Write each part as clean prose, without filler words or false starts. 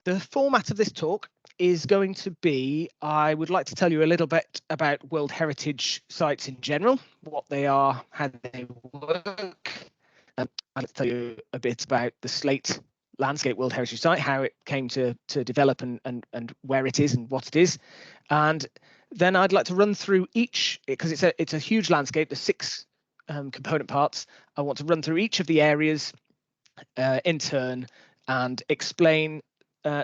The format of this talk is going to be, I would like to tell you a little bit about World Heritage sites in general, what they are, how they work. I'd like to tell you a bit about the Slate Landscape World Heritage Site, how it came to develop and where it is and what it is. And then I'd like to run through each, because it's a huge landscape, there's 6 component parts. I want to run through each of the areas in turn and explain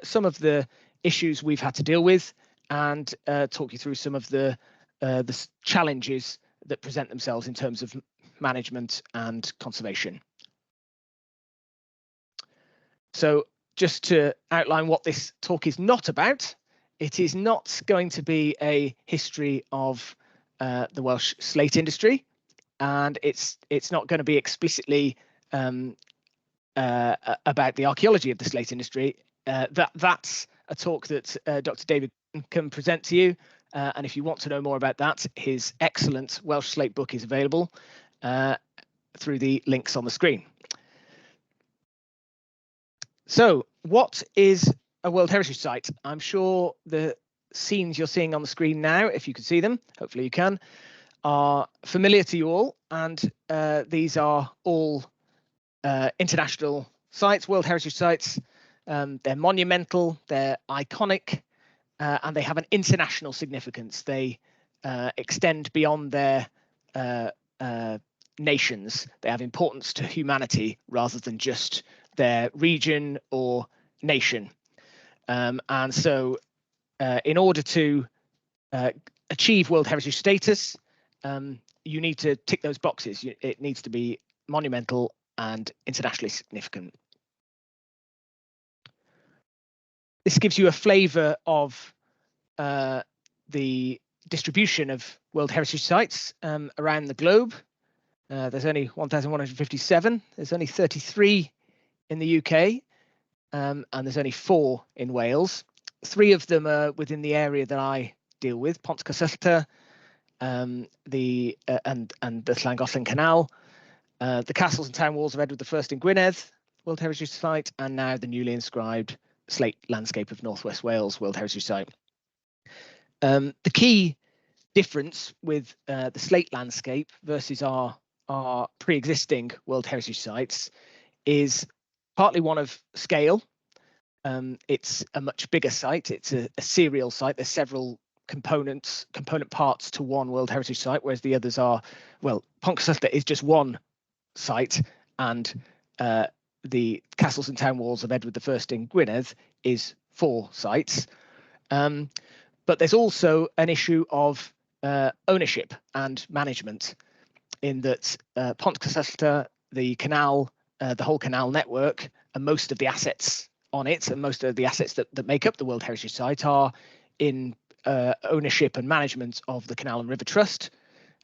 some of the issues we've had to deal with and talk you through some of the challenges that present themselves in terms of management and conservation. So just to outline what this talk is not about, it is not going to be a history of the Welsh slate industry, and it's not going to be explicitly about the archaeology of the slate industry. That's a talk that Dr. David can present to you, and if you want to know more about that, his excellent Welsh slate book is available through the links on the screen. So what is a World Heritage Site? I'm sure the scenes you're seeing on the screen now, if you can see them, hopefully you can, are familiar to you all, and these are all international sites, World Heritage Sites. They're monumental, they're iconic, and they have an international significance. They extend beyond their nations. They have importance to humanity rather than just their region or nation. And so in order to achieve World Heritage status, you need to tick those boxes. It needs to be monumental and internationally significant. This gives you a flavour of the distribution of World Heritage sites around the globe. There's only 1,157. There's only 33 in the UK, and there's only 4 in Wales. 3 of them are within the area that I deal with: Pont Cysyllta, and the Llangollen Canal, the castles and town walls of Edward I in Gwynedd, World Heritage Site, and now the newly inscribed Slate Landscape of North West Wales World Heritage Site. The key difference with the Slate landscape versus our pre-existing World Heritage sites is partly one of scale. It's a much bigger site. It's a serial site. There's several component parts to one World Heritage site, whereas the others are, well, Pont Cysyllta is just one site, and the castles and town walls of Edward I in Gwynedd is 4 sites. But there's also an issue of ownership and management, in that Pont Cysyllta, the canal, the whole canal network, and most of the assets on it, and most of the assets that make up the World Heritage Site are in ownership and management of the Canal and River Trust,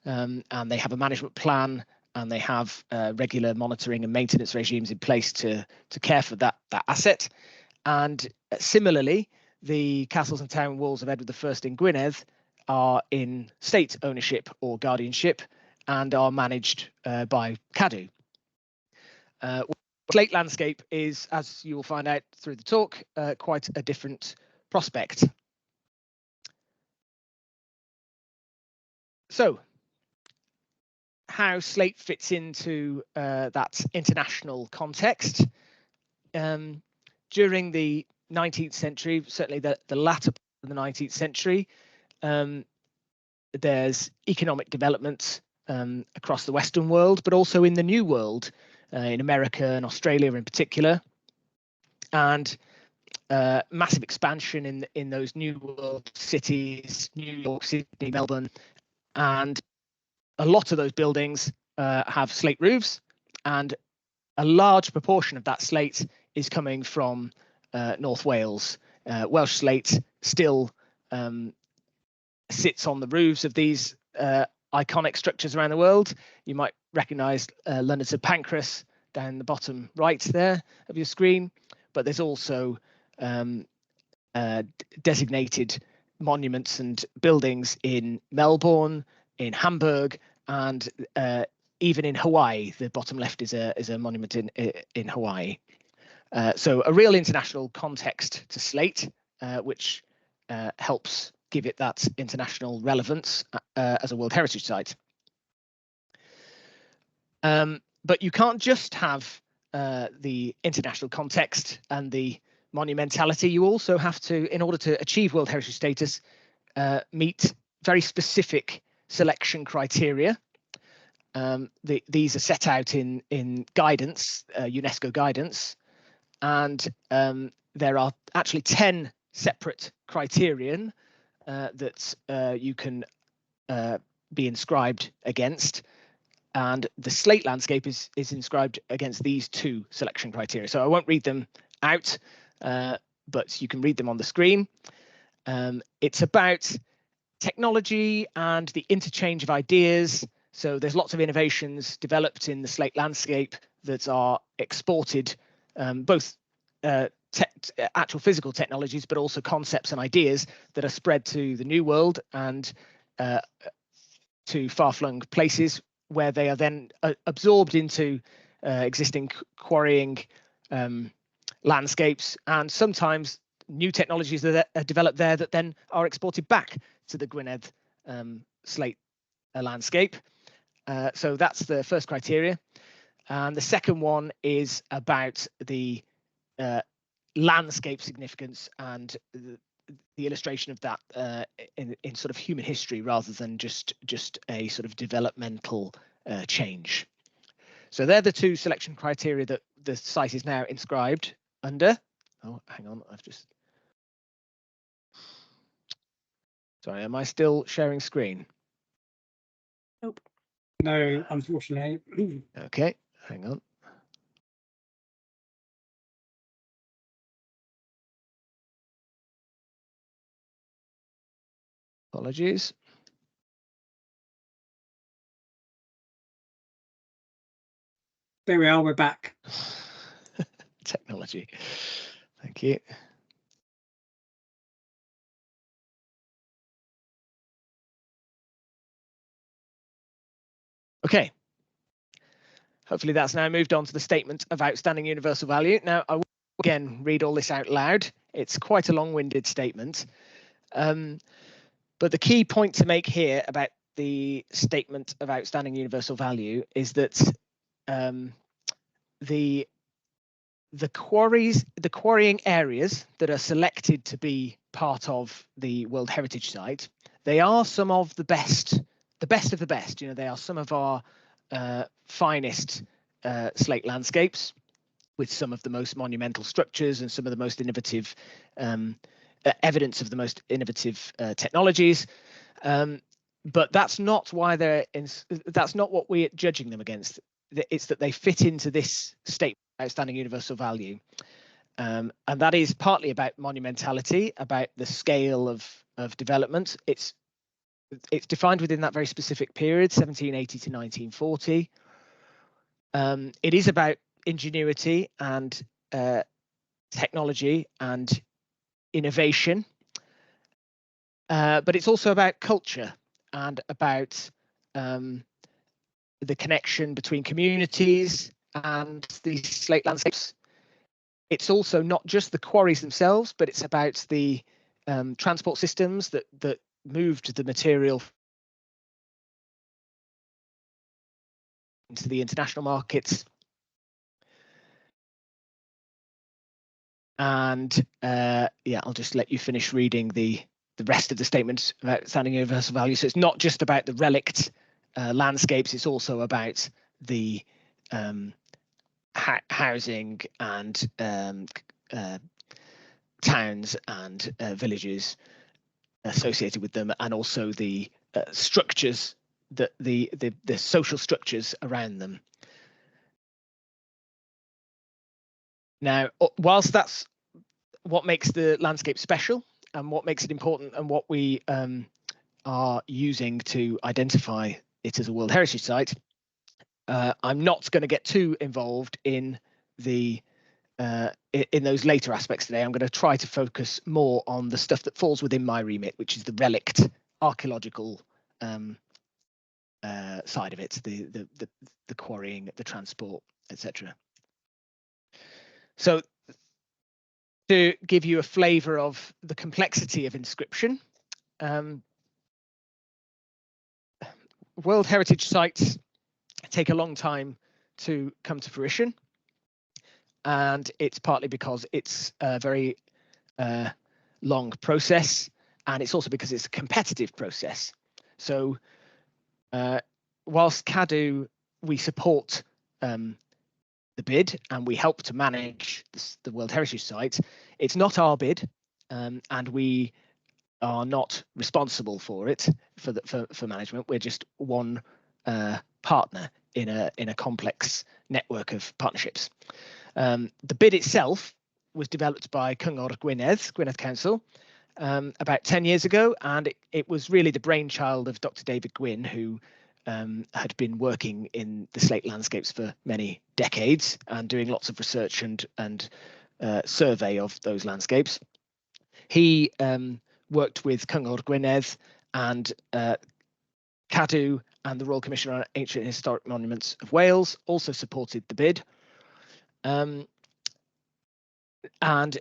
and they have a management plan, and they have regular monitoring and maintenance regimes in place to care for that asset. And similarly, the castles and town walls of Edward I in Gwynedd are in state ownership or guardianship and are managed by Cadw. Slate landscape is, as you will find out through the talk, quite a different prospect. So, how Slate fits into that international context. During the 19th century, certainly the latter part of the 19th century, there's economic development across the Western world, but also in the New World, in America and Australia in particular, and massive expansion in those New World cities, New York, Sydney, Melbourne, and a lot of those buildings have slate roofs, and a large proportion of that slate is coming from North Wales. Welsh slate still sits on the roofs of these iconic structures around the world. You might recognise London St Pancras down the bottom right there of your screen, but there's also designated monuments and buildings in Melbourne, in Hamburg, and even in Hawaii. The bottom left is a monument in Hawaii. So a real international context to Slate, which helps give it that international relevance as a World Heritage Site. But you can't just have the international context and the monumentality. You also have to, in order to achieve World Heritage status, meet very specific selection criteria. These are set out in guidance, UNESCO guidance, and there are actually 10 separate criterion that you can be inscribed against. And the Slate landscape is inscribed against these 2 selection criteria. So I won't read them out, but you can read them on the screen. It's about technology and the interchange of ideas. So there's lots of innovations developed in the Slate landscape that are exported, both actual physical technologies, but also concepts and ideas that are spread to the New World and to far-flung places, where they are then absorbed into existing quarrying landscapes, and sometimes new technologies that are developed there that then are exported back to the Gwynedd Slate landscape. So that's the first criteria. And the second one is about the landscape significance and the illustration of that in sort of human history, rather than just a sort of developmental change. So they're the 2 selection criteria that the site is now inscribed under. Oh, hang on, sorry, am I still sharing screen? Nope. No, unfortunately. Okay, hang on. Apologies. There we are, we're back. Technology. Thank you. Okay. Hopefully that's now moved on to the statement of outstanding universal value. Now, I will again read all this out loud. It's quite a long-winded statement. But the key point to make here about the statement of outstanding universal value is that the quarrying areas that are selected to be part of the World Heritage Site, they are some of the best of the best. You know, they are some of our finest slate landscapes, with some of the most monumental structures and some of the most innovative evidence of the most innovative technologies. But that's not why that's not what we're judging them against. It's that they fit into this statement of outstanding universal value. And that is partly about monumentality, about the scale of development. It's defined within that very specific period, 1780 to 1940. It is about ingenuity and technology and innovation, but it's also about culture and about the connection between communities and these slate landscapes. It's also not just the quarries themselves, but it's about the transport systems that moved the material into the international markets. And yeah, I'll just let you finish reading the rest of the statement about outstanding universal value. So it's not just about the relict landscapes, it's also about the housing and towns and villages associated with them, and also the structures, the social structures around them. Now, whilst that's what makes the landscape special and what makes it important and what we are using to identify it as a World Heritage Site, I'm not going to get too involved in the in those later aspects today. I'm going to try to focus more on the stuff that falls within my remit, which is the relict archaeological side of it, the quarrying, the transport, etc. So To give you a flavour of the complexity of inscription, World Heritage sites take a long time to come to fruition, and it's partly because it's a very long process, and it's also because it's a competitive process. So whilst Cadw, we support the bid and we help to manage the World Heritage Site, it's not our bid, and we are not responsible for it for management. We're just one partner in a complex network of partnerships. The bid itself was developed by Cyngor Gwynedd Council, about 10 years ago, and it was really the brainchild of Dr. David Gwynn, who had been working in the Slate landscapes for many decades and doing lots of research and survey of those landscapes. He worked with Cyngor Gwynedd and Cadw, and the Royal Commission on Ancient and Historic Monuments of Wales also supported the bid. And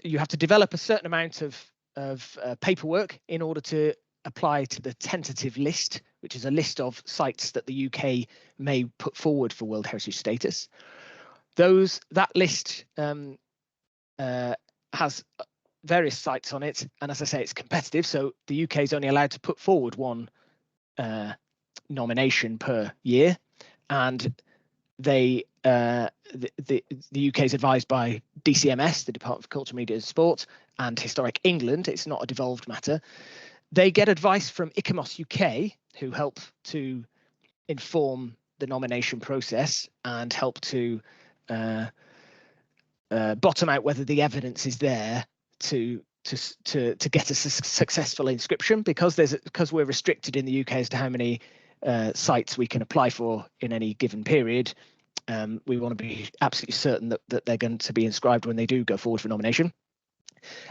you have to develop a certain amount of paperwork in order to apply to the tentative list, which is a list of sites that the UK may put forward for World Heritage status. That list has various sites on it, and as I say, it's competitive, so the UK is only allowed to put forward one nomination per year, and the UK is advised by DCMS, the Department for Culture, Media and Sport, and Historic England. It's not a devolved matter. They get advice from ICOMOS UK, who help to inform the nomination process and help to bottom out whether the evidence is there to get a successful inscription, because we're restricted in the UK as to how many sites we can apply for in any given period. We want to be absolutely certain that they're going to be inscribed when they do go forward for nomination.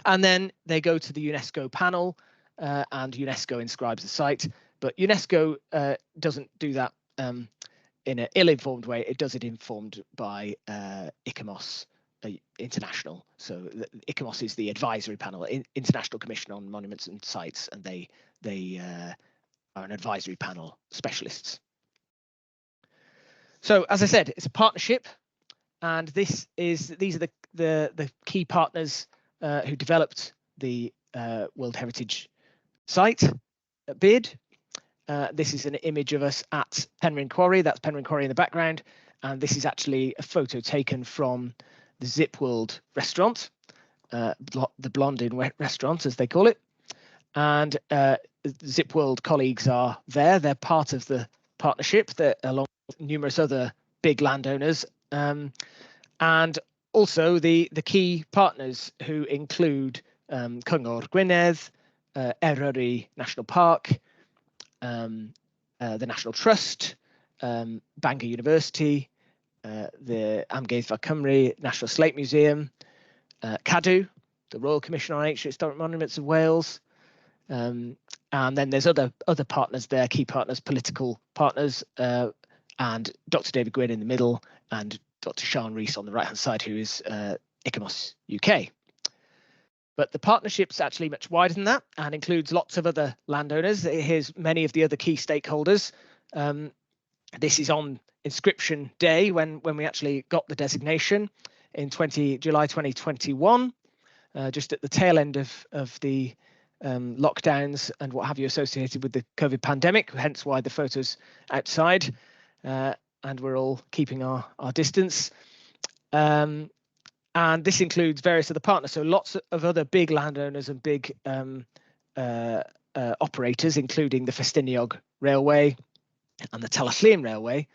And then they go to the UNESCO panel, and UNESCO inscribes the site. But UNESCO doesn't do that in an ill-informed way. It does it informed by ICOMOS International. So ICOMOS is the advisory panel, International Commission on Monuments and Sites, and they are an advisory panel, specialists. So as I said, it's a partnership, and these are the key partners who developed the World Heritage Site bid. This is an image of us at Penrhyn Quarry. That's Penrhyn Quarry in the background, and this is actually a photo taken from the Zip World restaurant, the Blondin restaurant, as they call it. And Zip World colleagues are there. They're part of the partnership, along with numerous other big landowners, and also the key partners, who include Cyngor Gwynedd, Eryri National Park, the National Trust, Bangor University, the Amgueddfa Cymru National Slate Museum, Cadw, the Royal Commission on Ancient Historic Monuments of Wales, and then there's other partners there, key partners, political partners, and Dr. David Gwynn in the middle, and Dr. Sian Rees on the right-hand side, who is ICOMOS UK. But the partnership's actually much wider than that and includes lots of other landowners. Here's many of the other key stakeholders. This is on inscription day when we actually got the designation in July 2021, just at the tail end of the lockdowns and what have you associated with the COVID pandemic, hence why the photos outside, and we're all keeping our distance. And this includes various other partners, so lots of other big landowners and big operators, including the Festiniog Railway and the Talyllyn Railway.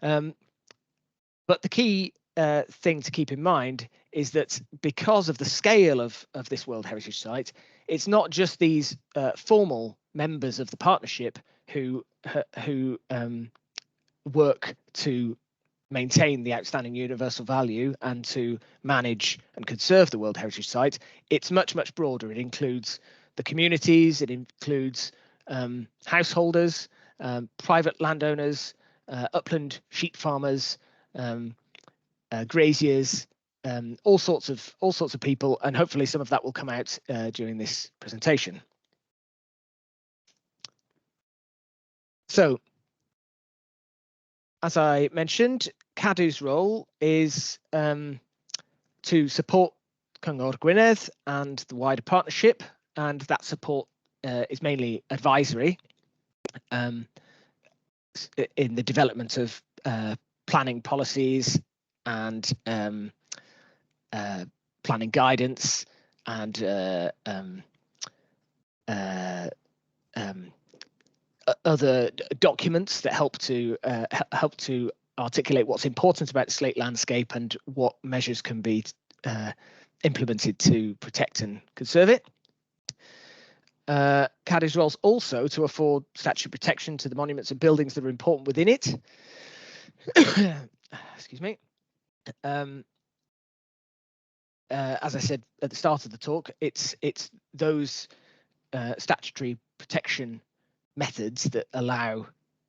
But the key thing to keep in mind is that because of the scale of this World Heritage Site, it's not just these formal members of the partnership who work to maintain the outstanding universal value and to manage and conserve the World Heritage Site. It's much, much broader. It includes the communities, it includes householders, private landowners, upland sheep farmers, graziers, all sorts of people, and hopefully some of that will come out during this presentation. So, as I mentioned, Cadw's role is to support Cyngor Gwynedd and the wider partnership, and that support is mainly advisory in the development of planning policies and planning guidance and other documents that help to articulate what's important about the Slate landscape and what measures can be implemented to protect and conserve it. Cadw's role is also to afford statutory protection to the monuments and buildings that are important within it. Excuse me. As I said at the start of the talk, it's those statutory protection methods that allow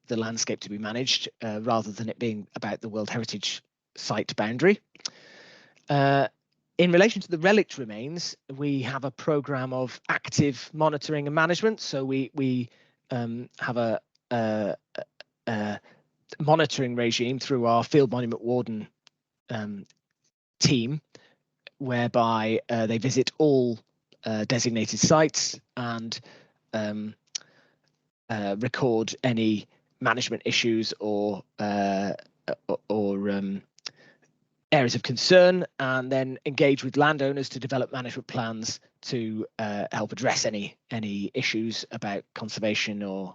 the landscape to be managed rather than it being about the World Heritage Site boundary. In relation to the relict remains, we have a programme of active monitoring and management. So we have a monitoring regime through our Field Monument Warden team, whereby they visit all designated sites and record any management issues or areas of concern, and then engage with landowners to develop management plans to help address any issues about conservation or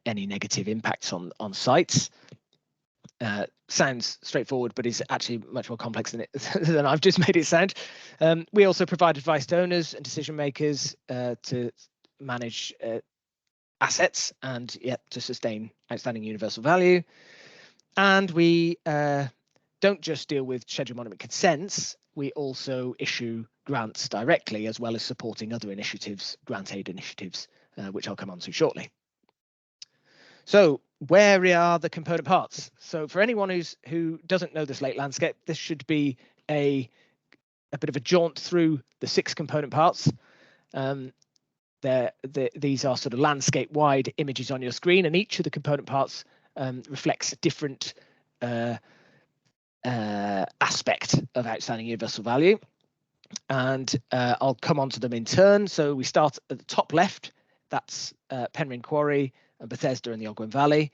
any negative impacts on sites. Sounds straightforward, but is actually much more complex than I've just made it sound. We also provide advice to owners and decision makers to manage assets and to sustain outstanding universal value. And we don't just deal with scheduled monument consents, we also issue grants directly, as well as supporting other initiatives, grant aid initiatives, which I'll come on to shortly. So where are the component parts? So for anyone who doesn't know the Slate landscape, this should be a bit of a jaunt through the 6 component parts. These are sort of landscape-wide images on your screen, and each of the component parts reflects a different aspect of outstanding universal value. And I'll come on to them in turn. So we start at the top left, that's Penrhyn Quarry, Bethesda and the Ogwen Valley.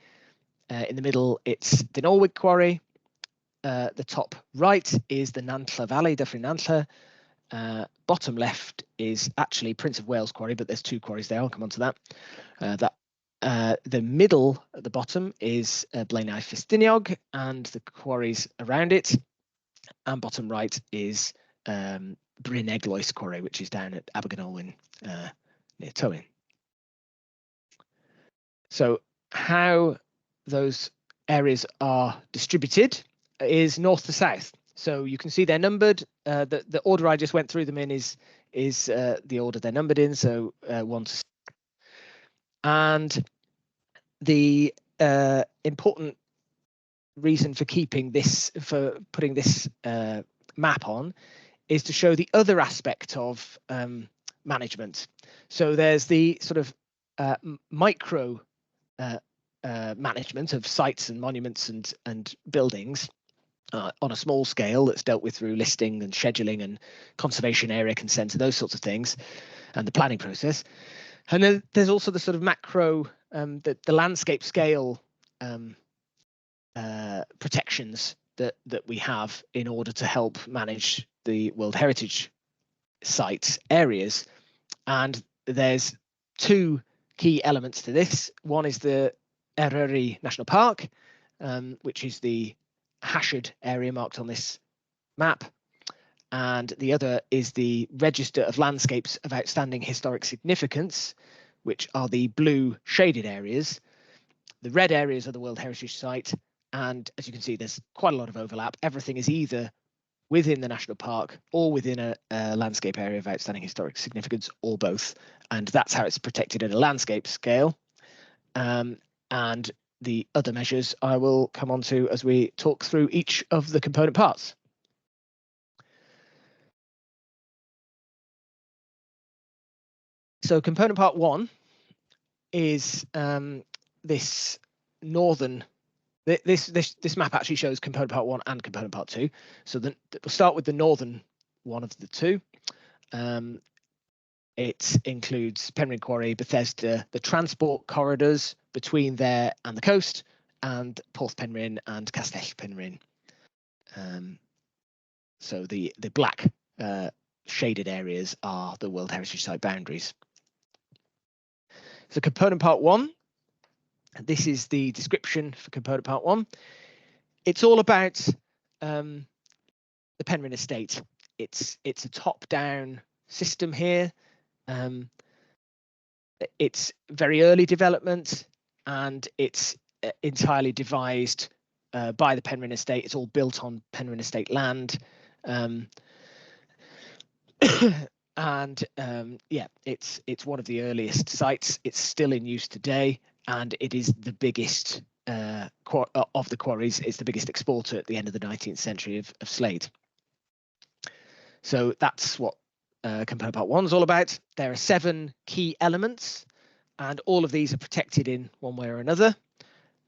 In the middle, it's the Norwich Quarry. The top right is the Nantlla Valley, Dyffryn Nantlla. Bottom left is actually Prince of Wales Quarry, but there's 2 quarries there. I'll come on to that. The middle at the bottom is Blaenau Ffestiniog and the quarries around it. And bottom right is Bryn Eglwys Quarry, which is down at Abergynolwyn near Tywyn. So how those areas are distributed is north to south. So you can see they're numbered. The order I just went through them in is the order they're numbered in. So 1 to 6. And the important reason for putting this map on is to show the other aspect of management. So there's the sort of micro management of sites and monuments and buildings on a small scale that's dealt with through listing and scheduling and conservation area consent and those sorts of things, and the planning process. And then there's also the sort of macro, the landscape scale protections that we have in order to help manage the World Heritage Site areas. And there's 2 key elements to this. One is the Eryri National Park, which is the hashed area marked on this map. And the other is the Register of Landscapes of Outstanding Historic Significance, which are the blue shaded areas. The red areas are the World Heritage Site. And as you can see, there's quite a lot of overlap. Everything is either within the national park or within a landscape area of outstanding historic significance, or both. And that's how it's protected at a landscape scale. And the other measures I will come on to as we talk through each of the component parts. So component part 1 is this northern. This map actually shows component part 1 and component part 2. So we'll start with the northern one of the two. It includes Penrhyn Quarry, Bethesda, the transport corridors between there and the coast, and Porth Penrhyn and Castell Penrhyn. So the black shaded areas are the World Heritage Site boundaries. So component part 1, this is the description for component part 1. It's all about the Penrhyn estate. It's a top-down system here. It's very early development, and it's entirely devised by the Penrhyn estate. It's all built on Penrhyn estate land. Yeah, it's one of the earliest sites. It's still in use today, and it is the biggest of the quarries. It's the biggest exporter at the end of the 19th century of slate. So that's what component part 1 is all about. There are 7 key elements, and all of these are protected in one way or another.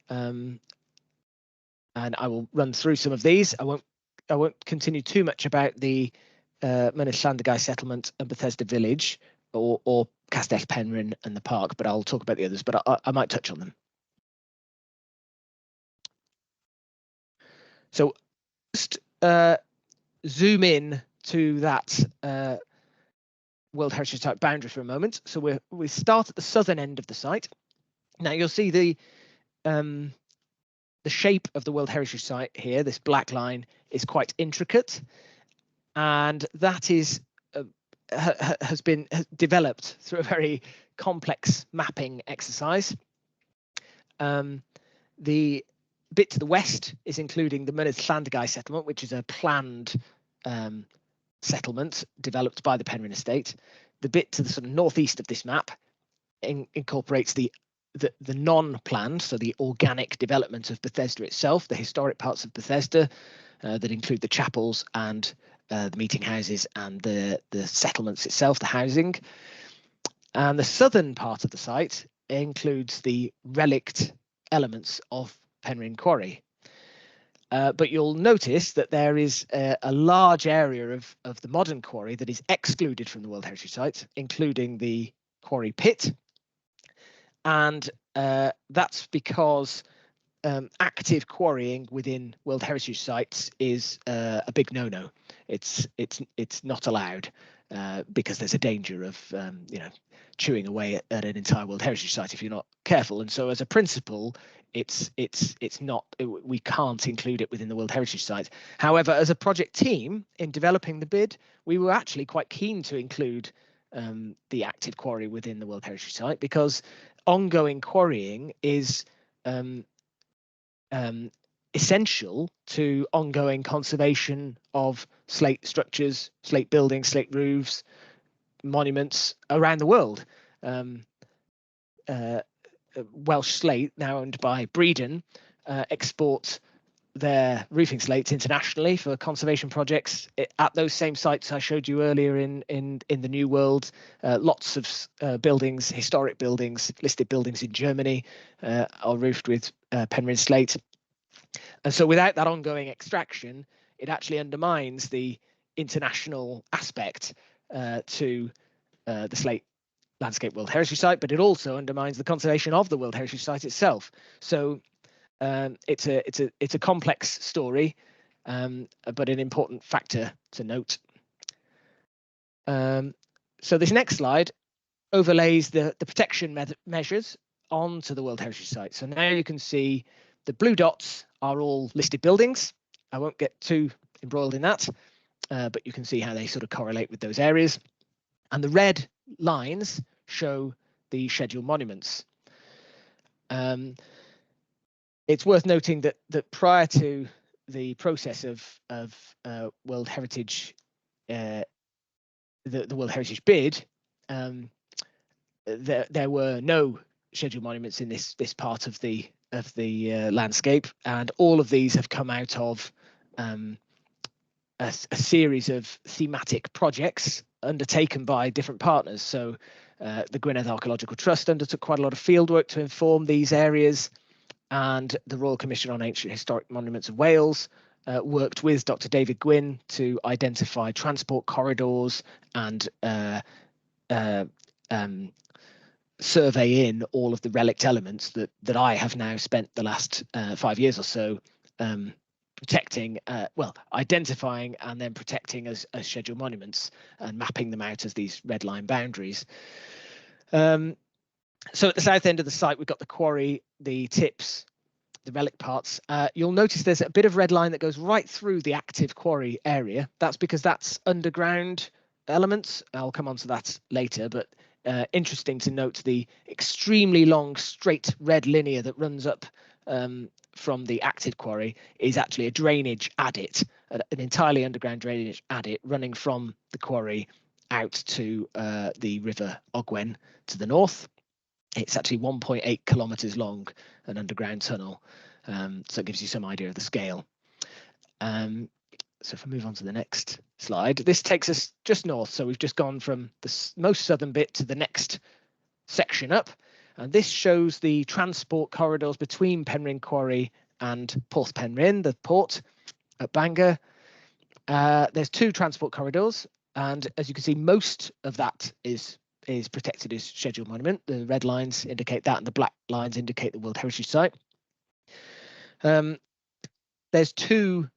And I will run through some of these. I won't continue too much about the Mynydd Llandegai settlement and Bethesda village, or Castell Penrhyn and the park, but I'll talk about the others, but I might touch on them. So just zoom in to that World Heritage Site boundary for a moment. So we start at the southern end of the site. Now you'll see the shape of the World Heritage Site here. This black line is quite intricate, and that is has been developed through a very complex mapping exercise. The bit to the west is including the Mynydd Llandegai settlement, which is a planned settlement developed by the Penrhyn estate. The bit to the sort of northeast of this map incorporates the non-planned, so the organic development of Bethesda itself, the historic parts of Bethesda that include the chapels and the meeting houses and the settlements itself, the housing. And the southern part of the site includes the relict elements of Penrhyn Quarry. But you'll notice that there is a large area of the modern quarry that is excluded from the World Heritage Site, including the quarry pit. And that's because active quarrying within World Heritage Sites is a big no-no. It's not allowed because there's a danger of chewing away at an entire World Heritage Site if you're not careful. And so as a principle, it's not, we can't include it within the World Heritage Site. However, as a project team in developing the bid, we were actually quite keen to include the active quarry within the World Heritage Site, because ongoing quarrying is essential to ongoing conservation of slate structures, slate buildings, slate roofs, monuments around the world. Welsh Slate, now owned by Breedon, export their roofing slates internationally for conservation projects at those same sites I showed you earlier in the New World. Lots of buildings, historic buildings, listed buildings in Germany are roofed with Penrhyn slate. And so without that ongoing extraction, it actually undermines the international aspect to the Slate Landscape World Heritage Site, but it also undermines the conservation of the World Heritage Site itself. So it's a complex story, but an important factor to note. So this next slide overlays the protection measures onto the World Heritage Site. So now you can see the blue dots are all listed buildings. I won't get too embroiled in that, but you can see how they sort of correlate with those areas. And the red lines show the scheduled monuments. It's worth noting that prior to the process of World Heritage, the World Heritage bid, there were no scheduled monuments in this part of the landscape, and all of these have come out of a series of thematic projects undertaken by different partners. So the Gwynedd Archaeological Trust undertook quite a lot of fieldwork to inform these areas, and the Royal Commission on Ancient Historic Monuments of Wales worked with Dr. David Gwynn to identify transport corridors and survey in all of the relict elements that I have now spent the last 5 years or so protecting, identifying and then protecting as scheduled monuments and mapping them out as these red line boundaries. So at the south end of the site, we've got the quarry, the tips, the relic parts. You'll notice there's a bit of red line that goes right through the active quarry area. That's because that's underground elements. I'll come on to that later, but interesting to note the extremely long straight red linear that runs up from the active quarry is actually a drainage adit, an entirely underground drainage adit running from the quarry out to the River Ogwen to the north. It's actually 1.8 kilometers long, an underground tunnel. So it gives you some idea of the scale. So if I move on to the next slide, this takes us just north. So we've just gone from the most southern bit to the next section up. And this shows the transport corridors between Penrhyn Quarry and Porth Penrhyn, the port at Bangor. There's 2 transport corridors. And as you can see, most of that is protected as scheduled monument. The red lines indicate that, and the black lines indicate the World Heritage Site. There's 2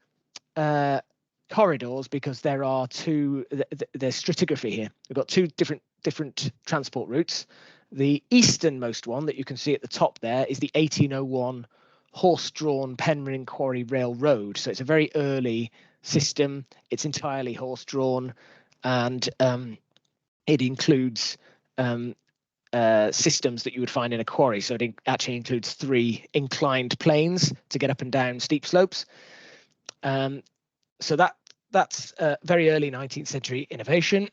corridors because there are 2. There's stratigraphy here. We've got 2 different transport routes. The easternmost one that you can see at the top there is the 1801 horse-drawn Penrhyn Quarry Railroad. So it's a very early system. It's entirely horse-drawn, and it includes systems that you would find in a quarry. So it actually includes 3 inclined planes to get up and down steep slopes. So that's a very early 19th century innovation.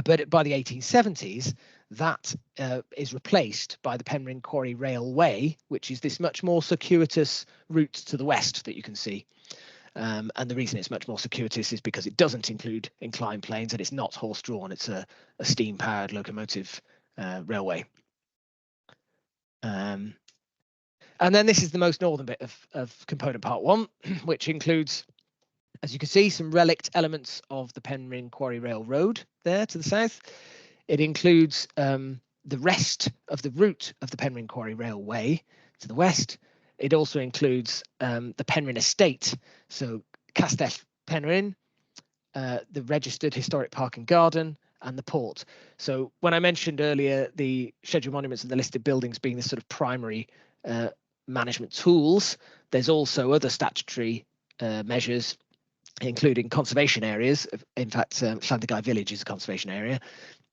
But by the 1870s, that is replaced by the Penrhyn Quarry Railway, which is this much more circuitous route to the west that you can see. And the reason it's much more circuitous is because it doesn't include inclined planes and it's not horse-drawn. It's a steam-powered locomotive railway. And then this is the most northern bit of component part 1, which includes, as you can see, some relict elements of the Penrhyn Quarry Railroad there to the south. It includes the rest of the route of the Penrhyn Quarry Railway to the west. It also includes the Penrhyn Estate, so Castell Penrhyn, the registered historic park and garden, and the port. So when I mentioned earlier the scheduled monuments and the listed buildings being the sort of primary management tools, there's also other statutory measures, including conservation areas. In fact, Llandegai Village is a conservation area.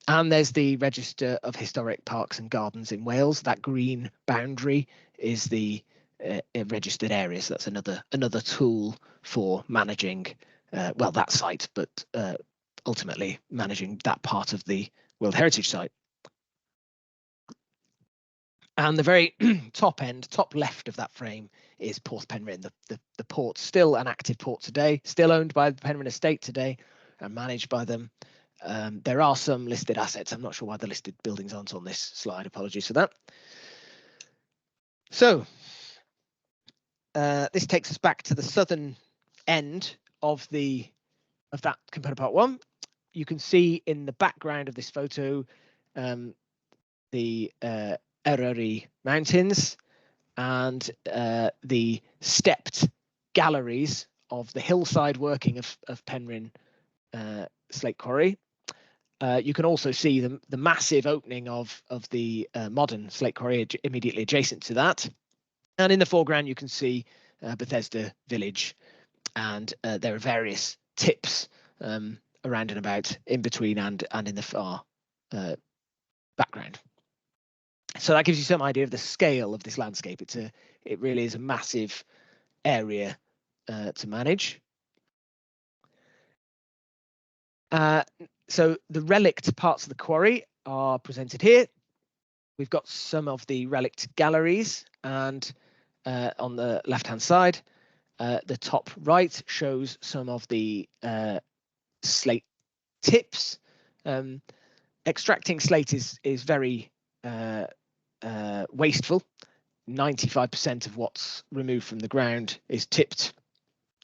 And there's the Register of Historic Parks and Gardens in Wales. That green boundary is the registered area. So that's another tool for managing, that site, but ultimately managing that part of the World Heritage Site. And the very top left of that frame is Porth Penrhyn, the port, still an active port today, still owned by the Penrhyn Estate today and managed by them. There are some listed assets. I'm not sure why the listed buildings aren't on this slide. Apologies for that. So this takes us back to the southern end of that component part 1. You can see in the background of this photo the Eryri Mountains and the stepped galleries of the hillside working of Penrhyn Slate Quarry. You can also see the massive opening of the modern Slate Quarry immediately adjacent to that. And in the foreground, you can see Bethesda Village, and there are various tips around and about in between and in the far background. So that gives you some idea of the scale of this landscape. It really is a massive area to manage. So the relict parts of the quarry are presented here. we've got some of the relict galleries, and on the left-hand side, the top right shows some of the slate tips. Extracting slate is very wasteful. 95% of what's removed from the ground is tipped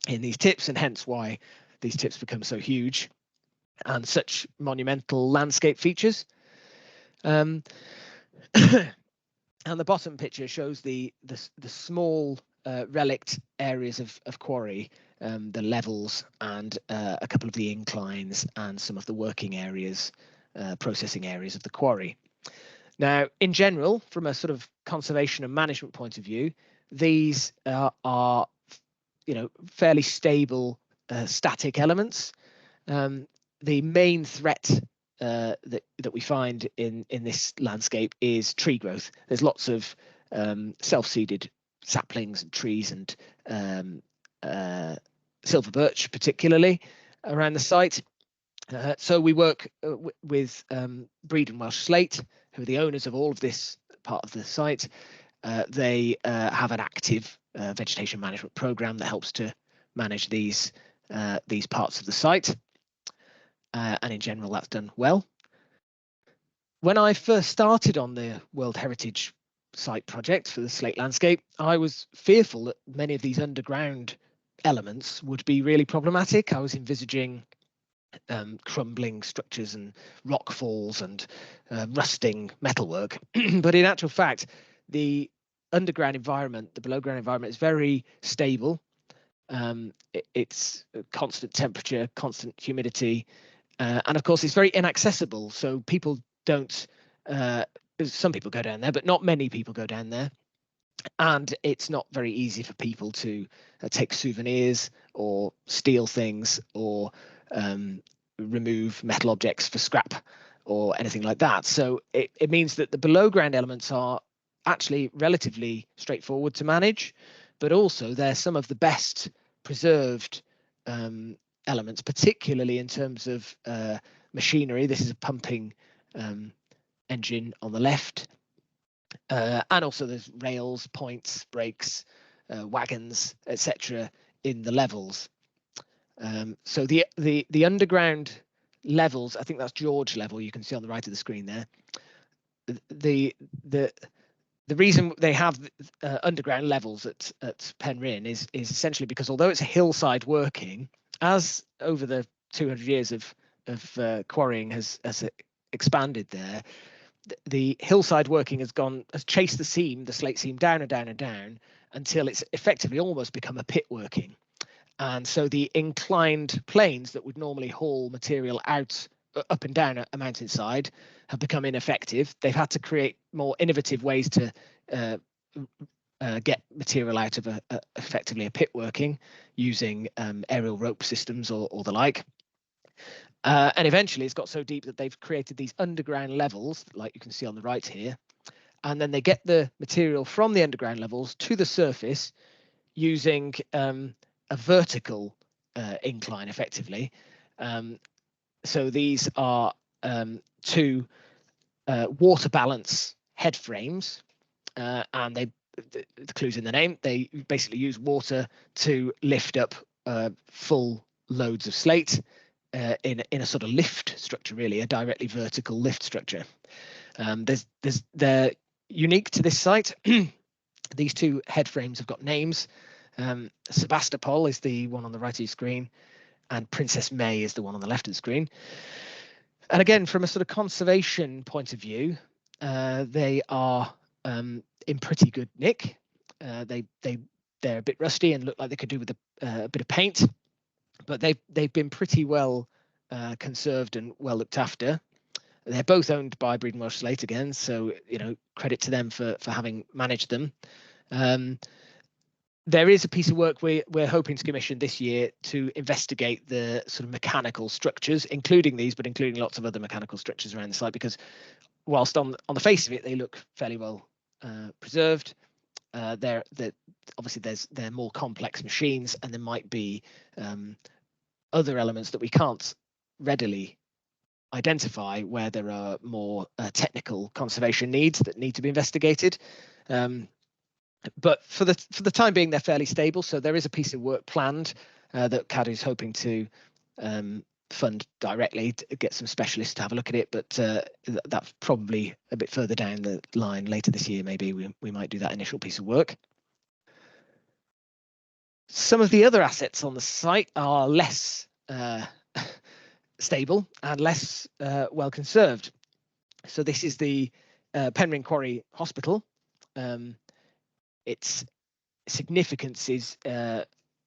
in these tips, and hence why these tips become so huge and such monumental landscape features. And the bottom picture shows the small relict areas of quarry, the levels, and a couple of the inclines and some of the working areas, processing areas of the quarry. Now, in general, from a sort of conservation and management point of view, these are fairly stable static elements. The main threat that we find in this landscape is tree growth. There's lots of self-seeded saplings and trees and silver birch particularly around the site. So we work with Breed and Welsh Slate, who are the owners of all of this part of the site. They have an active vegetation management program that helps to manage these parts of the site. And in general, that's done well. When I first started on the World Heritage Site project for the Slate landscape, I was fearful that many of these underground elements would be really problematic. I was envisaging crumbling structures and rock falls and rusting metalwork. But in actual fact, the underground environment, the below ground environment, is very stable. It's constant temperature, constant humidity, and of course it's very inaccessible. So people don't, some people go down there, but not many people go down there. And it's not very easy for people to take souvenirs or steal things or remove metal objects for scrap or anything like that. So it means that the below ground elements are actually relatively straightforward to manage, but also they're some of the best preserved elements, particularly in terms of machinery. This is a pumping engine on the left, and also there's rails, points, brakes, wagons, etc. in the levels. So the underground levels, I think that's George level, you can see on the right of the screen there. The reason they have underground levels at Penryn is essentially because although it's a hillside working, as over the 200 years of quarrying has expanded there, the hillside working has chased the slate seam down and down and down until it's effectively almost become a pit working. And so the inclined planes that would normally haul material out up and down a mountainside have become ineffective. They've had to create more innovative ways to get material out of effectively a pit working using aerial rope systems or the like. And eventually it's got so deep that they've created these underground levels, like you can see on the right here. And then they get the material from the underground levels to the surface using a vertical incline, effectively. So these are two water balance head frames, and the clue's in the name. They basically use water to lift up full loads of slate in a sort of lift structure, really, a directly vertical lift structure. They're unique to this site. These two head frames have got names. Sebastopol is the one on the right of your screen, and Princess May is the one on the left of the screen. And again, from a sort of conservation point of view, they are in pretty good nick. They're a bit rusty and look like they could do with a bit of paint, but they've been pretty well conserved and well looked after. They're both owned by Breed and Welsh Slate again, so credit to them for having managed them. There is a piece of work we're hoping to commission this year to investigate the sort of mechanical structures, including these, but including lots of other mechanical structures around the site, because whilst on the face of it they look fairly well preserved, obviously they're more complex machines, and there might be other elements that we can't readily identify where there are more technical conservation needs that need to be investigated. But for the time being, they're fairly stable. So there is a piece of work planned that Cadw is hoping to fund directly, to get some specialists to have a look at it. But that's probably a bit further down the line later this year. Maybe we might do that initial piece of work. Some of the other assets on the site are less stable and less well conserved. So this is the Penryn Quarry Hospital. Its significance is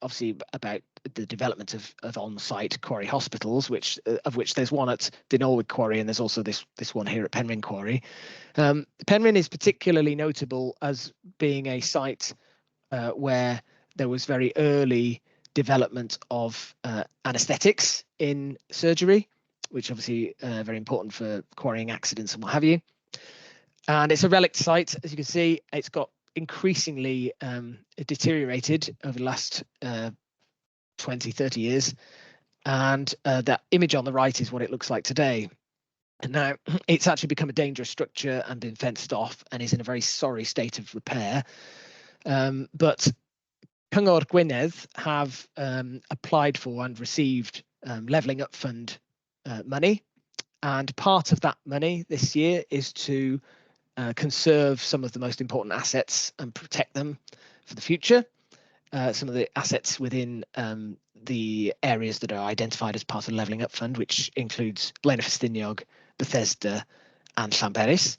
obviously about the development of on-site quarry hospitals, of which there's one at the Norwood Quarry, and there's also this one here at Penryn Quarry. Penryn is particularly notable as being a site where there was very early development of anaesthetics in surgery, which obviously very important for quarrying accidents and what have you. And it's a relic site, as you can see. It's got increasingly deteriorated over the last 20, 30 years. And that image on the right is what it looks like today. And now it's actually become a dangerous structure and been fenced off and is in a very sorry state of repair. But Cyngor Gwynedd have applied for and received Levelling Up Fund money. And part of that money this year is to conserve some of the most important assets and protect them for the future. Some of the assets within the areas that are identified as part of the Levelling Up Fund, which includes Blaenau Ffestiniog, Bethesda and Llanberis.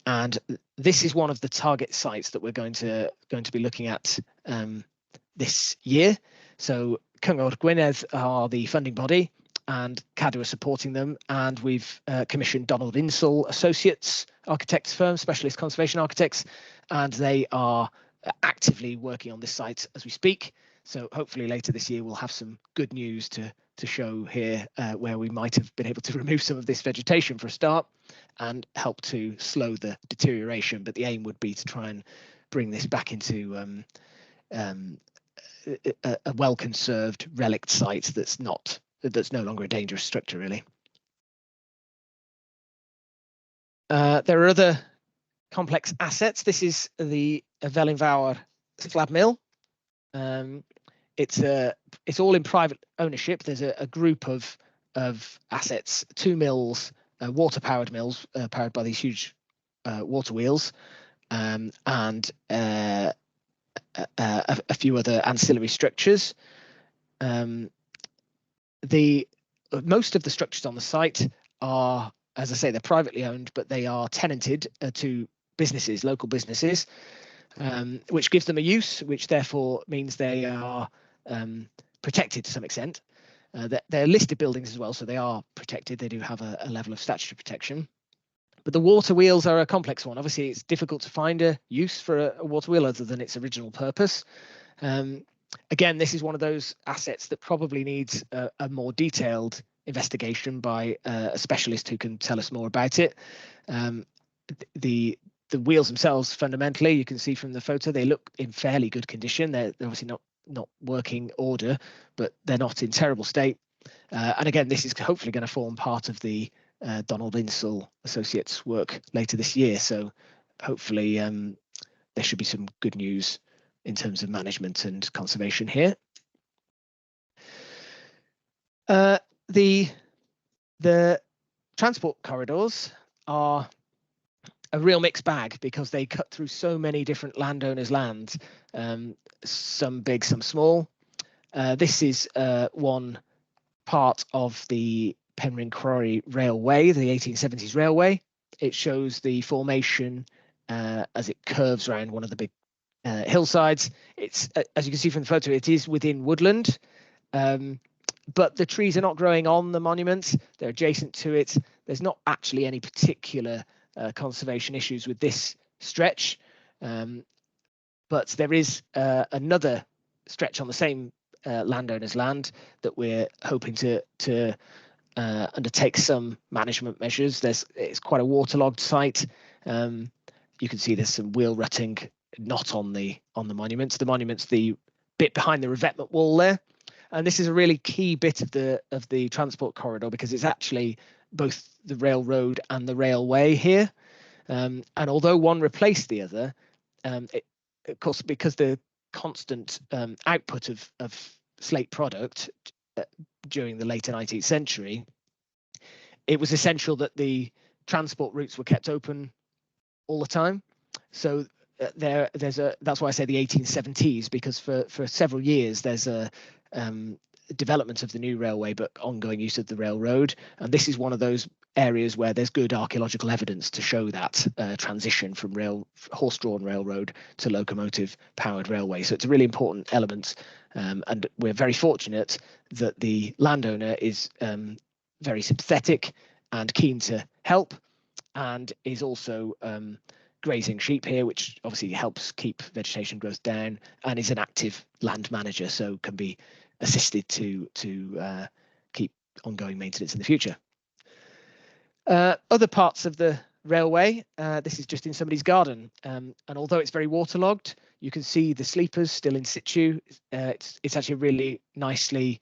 And this is one of the target sites that we're going to be looking at this year. So Cyngor Gwynedd are the funding body, and Cadw are supporting them, and we've commissioned Donald Insall Associates architects firm, specialist conservation architects, and they are actively working on this site as we speak. So hopefully later this year we'll have some good news to show here, where we might have been able to remove some of this vegetation for a start and help to slow the deterioration. But the aim would be to try and bring this back into a well-conserved relict site that's no longer a dangerous structure, really. There are other complex assets. This is the Vellinvawr slab mill. It's all in private ownership. There's a group of assets, 2 mills, water-powered mills, powered by these huge water wheels, and a few other ancillary structures. Most of the structures on the site are, as I say, they're privately owned, but they are tenanted to businesses, local businesses, which gives them a use, which therefore means they are protected to some extent. They're listed buildings as well, so they are protected. They do have a level of statutory protection. But the water wheels are a complex one. Obviously, it's difficult to find a use for a water wheel other than its original purpose. Again, this is one of those assets that probably needs a more detailed investigation by a specialist who can tell us more about it. The wheels themselves, fundamentally, you can see from the photo, they look in fairly good condition. They're obviously not working order, but they're not in terrible state. And again, this is hopefully going to form part of the Donald Insall Associates work later this year. So hopefully there should be some good news in terms of management and conservation here. The transport corridors are a real mixed bag because they cut through so many different landowners' lands, some big, some small. This is one part of the Penryn Quarry Railway, the 1870s railway. It shows the formation as it curves around one of the big hillsides. It's, as you can see from the photo, it is within woodland, but the trees are not growing on the monument. They're adjacent to it. There's not actually any particular conservation issues with this stretch, but there is another stretch on the same landowner's land that we're hoping to undertake some management measures. It's quite a waterlogged site. You can see there's some wheel rutting not on the monuments. The monument's the bit behind the revetment wall there. And this is a really key bit of the transport corridor, because it's actually both the railroad and the railway here. And although one replaced the other, of course, because the constant output of slate product during the later 19th century, it was essential that the transport routes were kept open all the time. So that's why I say the 1870s, because for several years there's a development of the new railway but ongoing use of the railroad, and this is one of those areas where there's good archaeological evidence to show that transition from horse-drawn railroad to locomotive-powered railway. So it's a really important element, and we're very fortunate that the landowner is very sympathetic and keen to help, and is also grazing sheep here, which obviously helps keep vegetation growth down, and is an active land manager, so can be assisted to keep ongoing maintenance in the future. Other parts of the railway, this is just in somebody's garden, and although it's very waterlogged, you can see the sleepers still in situ. It's actually a really nicely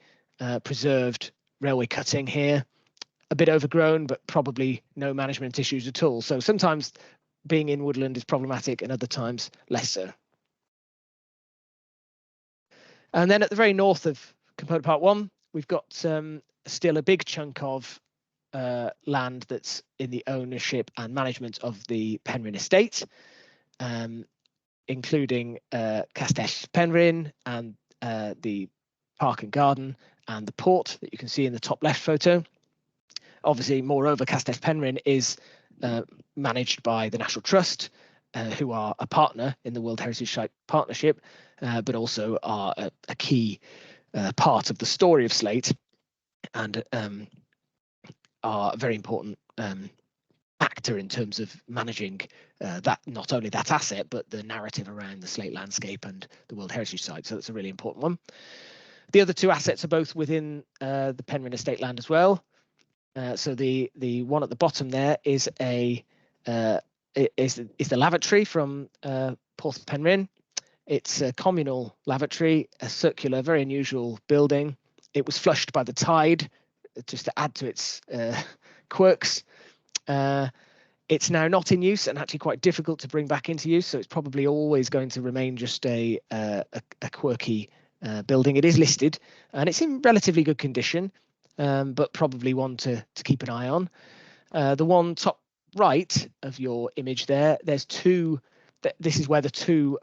preserved railway cutting here, a bit overgrown, but probably no management issues at all. So sometimes being in woodland is problematic, and other times less so. And then at the very north of component part 1, we've got still a big chunk of land that's in the ownership and management of the Penrhyn estate, including Castell Penrhyn and the park and garden and the port that you can see in the top left photo. Obviously, moreover, Castell Penrhyn is managed by the National Trust, who are a partner in the World Heritage Site Partnership, but also are a key part of the story of Slate, and are a very important actor in terms of managing that, not only that asset, but the narrative around the Slate landscape and the World Heritage Site. So that's a really important one. The other two assets are both within the Penrhyn estate land as well. So the one at the bottom there is the lavatory from Porth Penrhyn. It's a communal lavatory, a circular, very unusual building. It was flushed by the tide, just to add to its quirks. It's now not in use and actually quite difficult to bring back into use, so it's probably always going to remain just a quirky building. It is listed and it's in relatively good condition, but probably one to keep an eye on. The one top right of your image there, there's two. This is where the two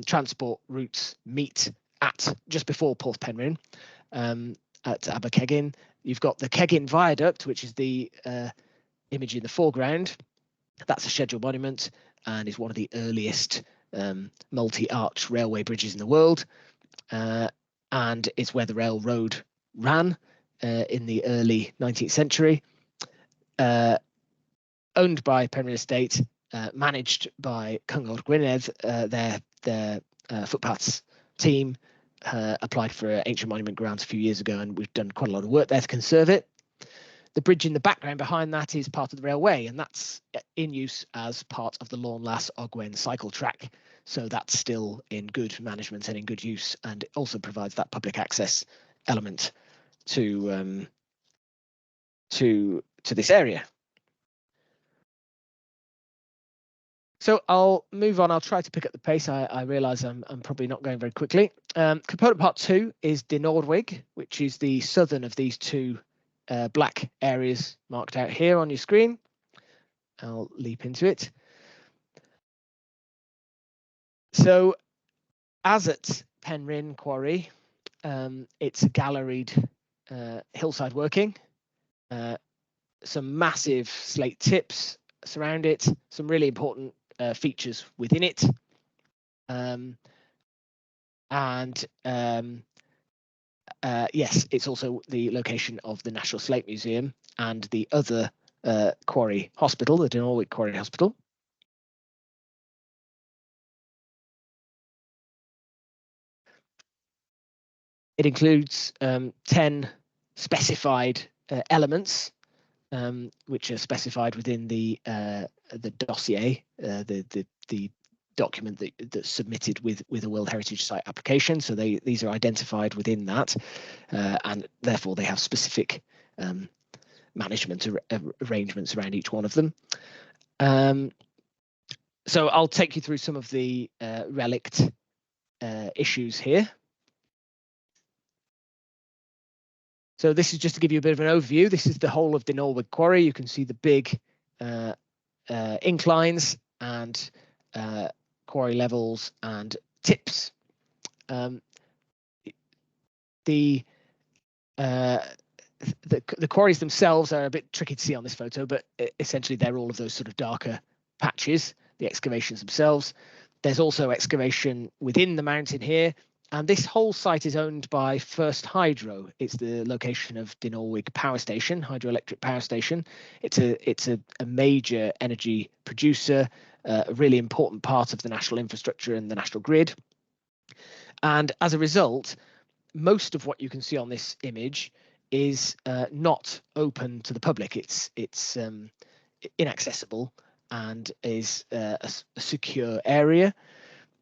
transport routes meet at just before Porth Penrhyn, at Abercegin. You've got the Cegin Viaduct, which is the image in the foreground. That's a scheduled monument and is one of the earliest multi-arch railway bridges in the world, and it's where the railroad ran in the early 19th century. Owned by Penrhyn Estate, managed by Cyngor Gwynedd. Their footpaths team applied for ancient monument grant a few years ago, and we've done quite a lot of work there to conserve it. The bridge in the background behind that is part of the railway, and that's in use as part of the Lornlas Ogwen cycle track. So that's still in good management and in good use, and it also provides that public access element to this area. So I'll move on. I'll try to pick up the pace. I realise I'm probably not going very quickly. Component part 2 is De Nordwig, which is the southern of these two black areas marked out here on your screen. I'll leap into it. So as at Penrhyn Quarry, it's a galleried hillside working. Some massive slate tips surround it, some really important features within it, yes, it's also the location of the National Slate Museum and the other quarry hospital, the De Nordwig Quarry Hospital. It includes 10 specified elements, which are specified within the dossier, the document that's submitted with a World Heritage Site application. So these are identified within that, and therefore they have specific management arrangements around each one of them. So I'll take you through some of the relict issues here. So this is just to give you a bit of an overview. This is the whole of Dinorwig Quarry. You can see the big inclines and quarry levels and tips. The quarries themselves are a bit tricky to see on this photo, but essentially they're all of those sort of darker patches, the excavations themselves. There's also excavation within the mountain here, and this whole site is owned by First Hydro. It's the location of Dinorwig Power Station, hydroelectric power station. It's a major energy producer, a really important part of the national infrastructure and the national grid. And as a result, most of what you can see on this image is not open to the public. It's inaccessible and is a secure area.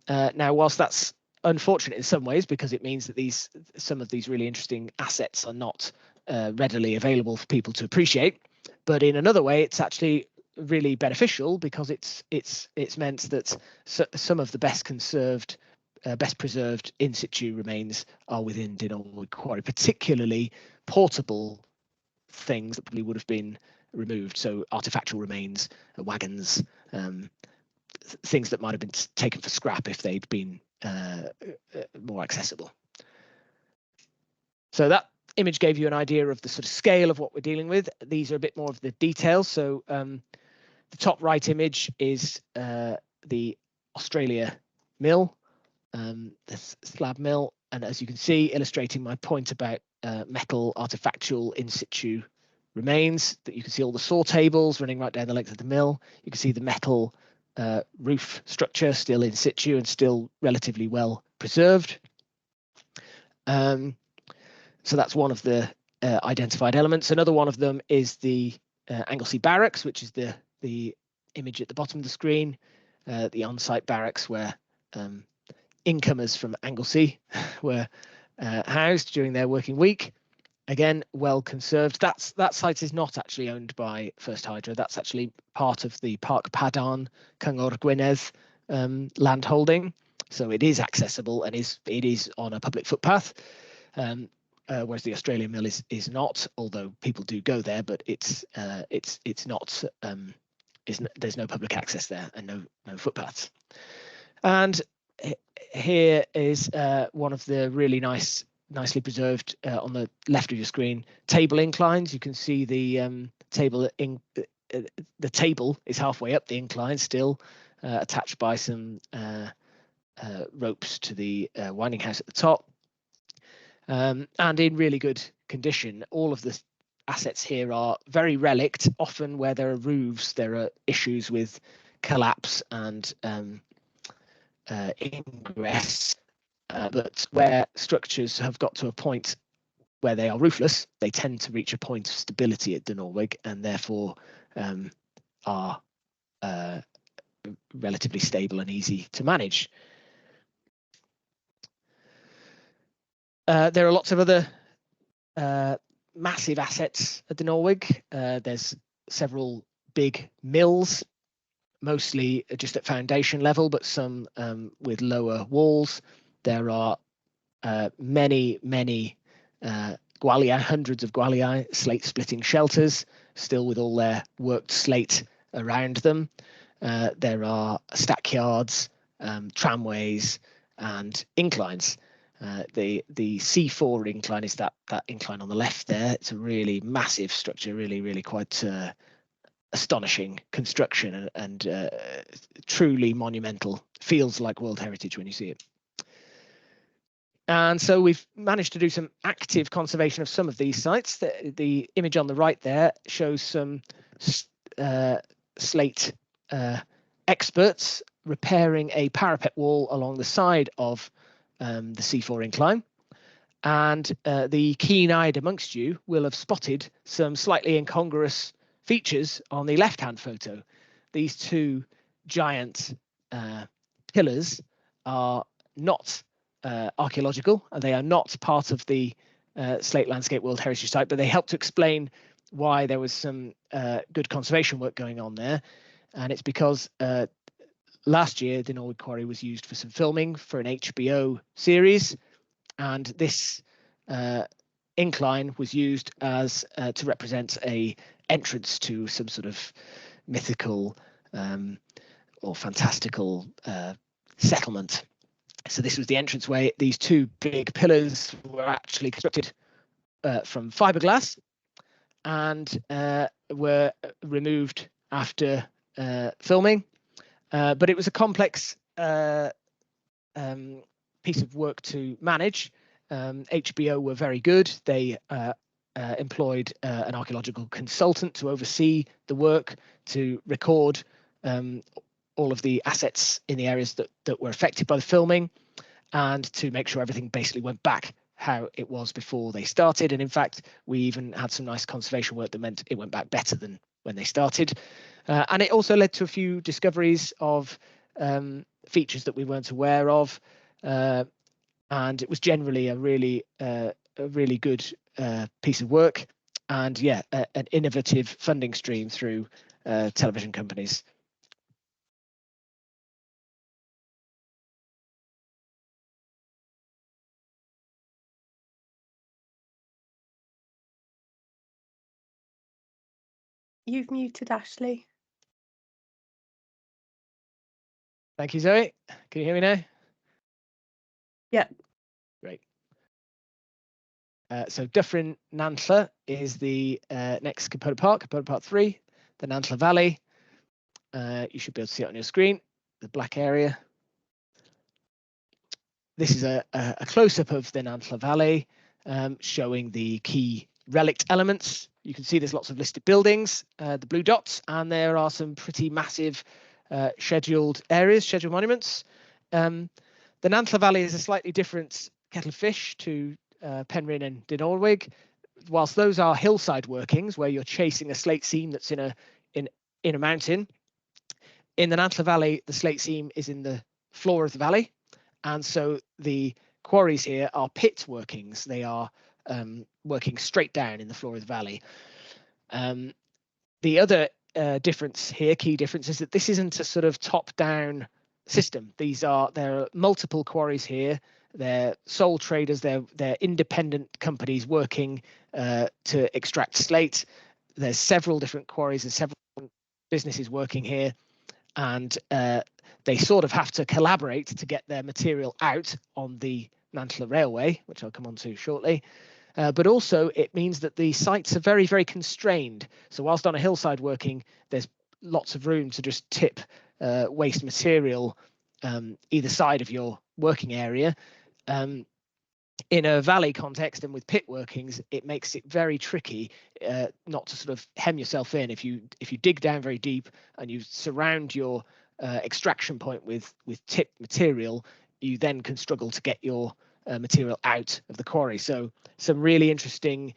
Now, whilst that's unfortunate in some ways, because it means that some of these really interesting assets are not readily available for people to appreciate, but in another way, it's actually really beneficial because it's meant that some of the best conserved, best preserved in situ remains are within Dinorwig Quarry, particularly portable things that probably would have been removed. So artifactual remains, wagons, things that might have been taken for scrap if they'd been more accessible. So that image gave you an idea of the sort of scale of what we're dealing with. These are a bit more of the details. So the top right image is the Australia mill, the slab mill, and as you can see, illustrating my point about metal artifactual in situ remains, that you can see all the saw tables running right down the length of the mill. You can see the metal roof structure still in situ and still relatively well preserved. So that's one of the identified elements. Another one of them is the Anglesey Barracks, which is the image at the bottom of the screen, the on-site barracks where incomers from Anglesey were housed during their working week. Again, well conserved. That site is not actually owned by First Hydro. That's actually part of the Parc Padarn Cyngor Gwynedd land holding. So it is accessible and it is on a public footpath. Whereas the Australian mill is not, although people do go there, but it's not. There's no public access there and no footpaths. And here is one of the really nicely preserved on the left of your screen table inclines. You can see the table the table is halfway up the incline still, attached by some ropes to the winding house at the top. And in really good condition. All of the assets here are very relict. Often where there are roofs, there are issues with collapse and ingress. But where structures have got to a point where they are roofless, they tend to reach a point of stability at Dinorwig and therefore are relatively stable and easy to manage. There are lots of other massive assets at Dinorwig. There's several big mills, mostly just at foundation level, but some with lower walls. There are many gwaliau, hundreds of gwaliau, slate splitting shelters, still with all their worked slate around them. There are stackyards, tramways, and inclines. The C4 incline is that incline on the left there. It's a really massive structure, really quite astonishing construction and truly monumental. Feels like World Heritage when you see it. And so we've managed to do some active conservation of some of these sites. The image on the right there shows some slate experts repairing a parapet wall along the side of the C4 incline. And the keen-eyed amongst you will have spotted some slightly incongruous features on the left-hand photo. These two giant pillars are not archaeological, and they are not part of the Slate Landscape World Heritage Site, but they help to explain why there was some good conservation work going on there. And it's because last year the Norwood Quarry was used for some filming for an HBO series, and this incline was used as to represent a entrance to some sort of mythical or fantastical settlement. So this was the entranceway. These two big pillars were actually constructed from fiberglass and were removed after filming. But it was a complex piece of work to manage. HBO were very good. They employed an archaeological consultant to oversee the work, to record all of the assets in the areas that were affected by the filming, and to make sure everything basically went back how it was before they started. And in fact, we even had some nice conservation work that meant it went back better than when they started. And it also led to a few discoveries of features that we weren't aware of. And it was generally a really good piece of work, and yeah, an innovative funding stream through television companies. You've muted Ashley. Thank you, Zoe. Can you hear me now? Yeah. Great. So Dyffryn Nantlle is the next component part 3, the Nantlle Valley. You should be able to see it on your screen, the black area. This is a close-up of the Nantlle Valley, showing the key relict elements. You can see there's lots of listed buildings, the blue dots, and there are some pretty massive scheduled areas, scheduled monuments. The Nantlle Valley is a slightly different kettle of fish to Penrhyn and Dinorwig. Whilst those are hillside workings where you're chasing a slate seam that's in a mountain, in the Nantlle Valley, the slate seam is in the floor of the valley. And so the quarries here are pit workings. They are working straight down in the floor of the valley. The other difference here, key difference, is that this isn't a sort of top-down system. There are multiple quarries here. They're sole traders. They're independent companies working to extract slate. There's several different quarries and several businesses working here, and they sort of have to collaborate to get their material out on the Nantlle Railway, which I'll come on to shortly. But also it means that the sites are very, very constrained. So whilst on a hillside working, there's lots of room to just tip waste material either side of your working area. In a valley context and with pit workings, it makes it very tricky not to sort of hem yourself in. If you dig down very deep and you surround your extraction point with tip material, you then can struggle to get your material out of the quarry. So some really interesting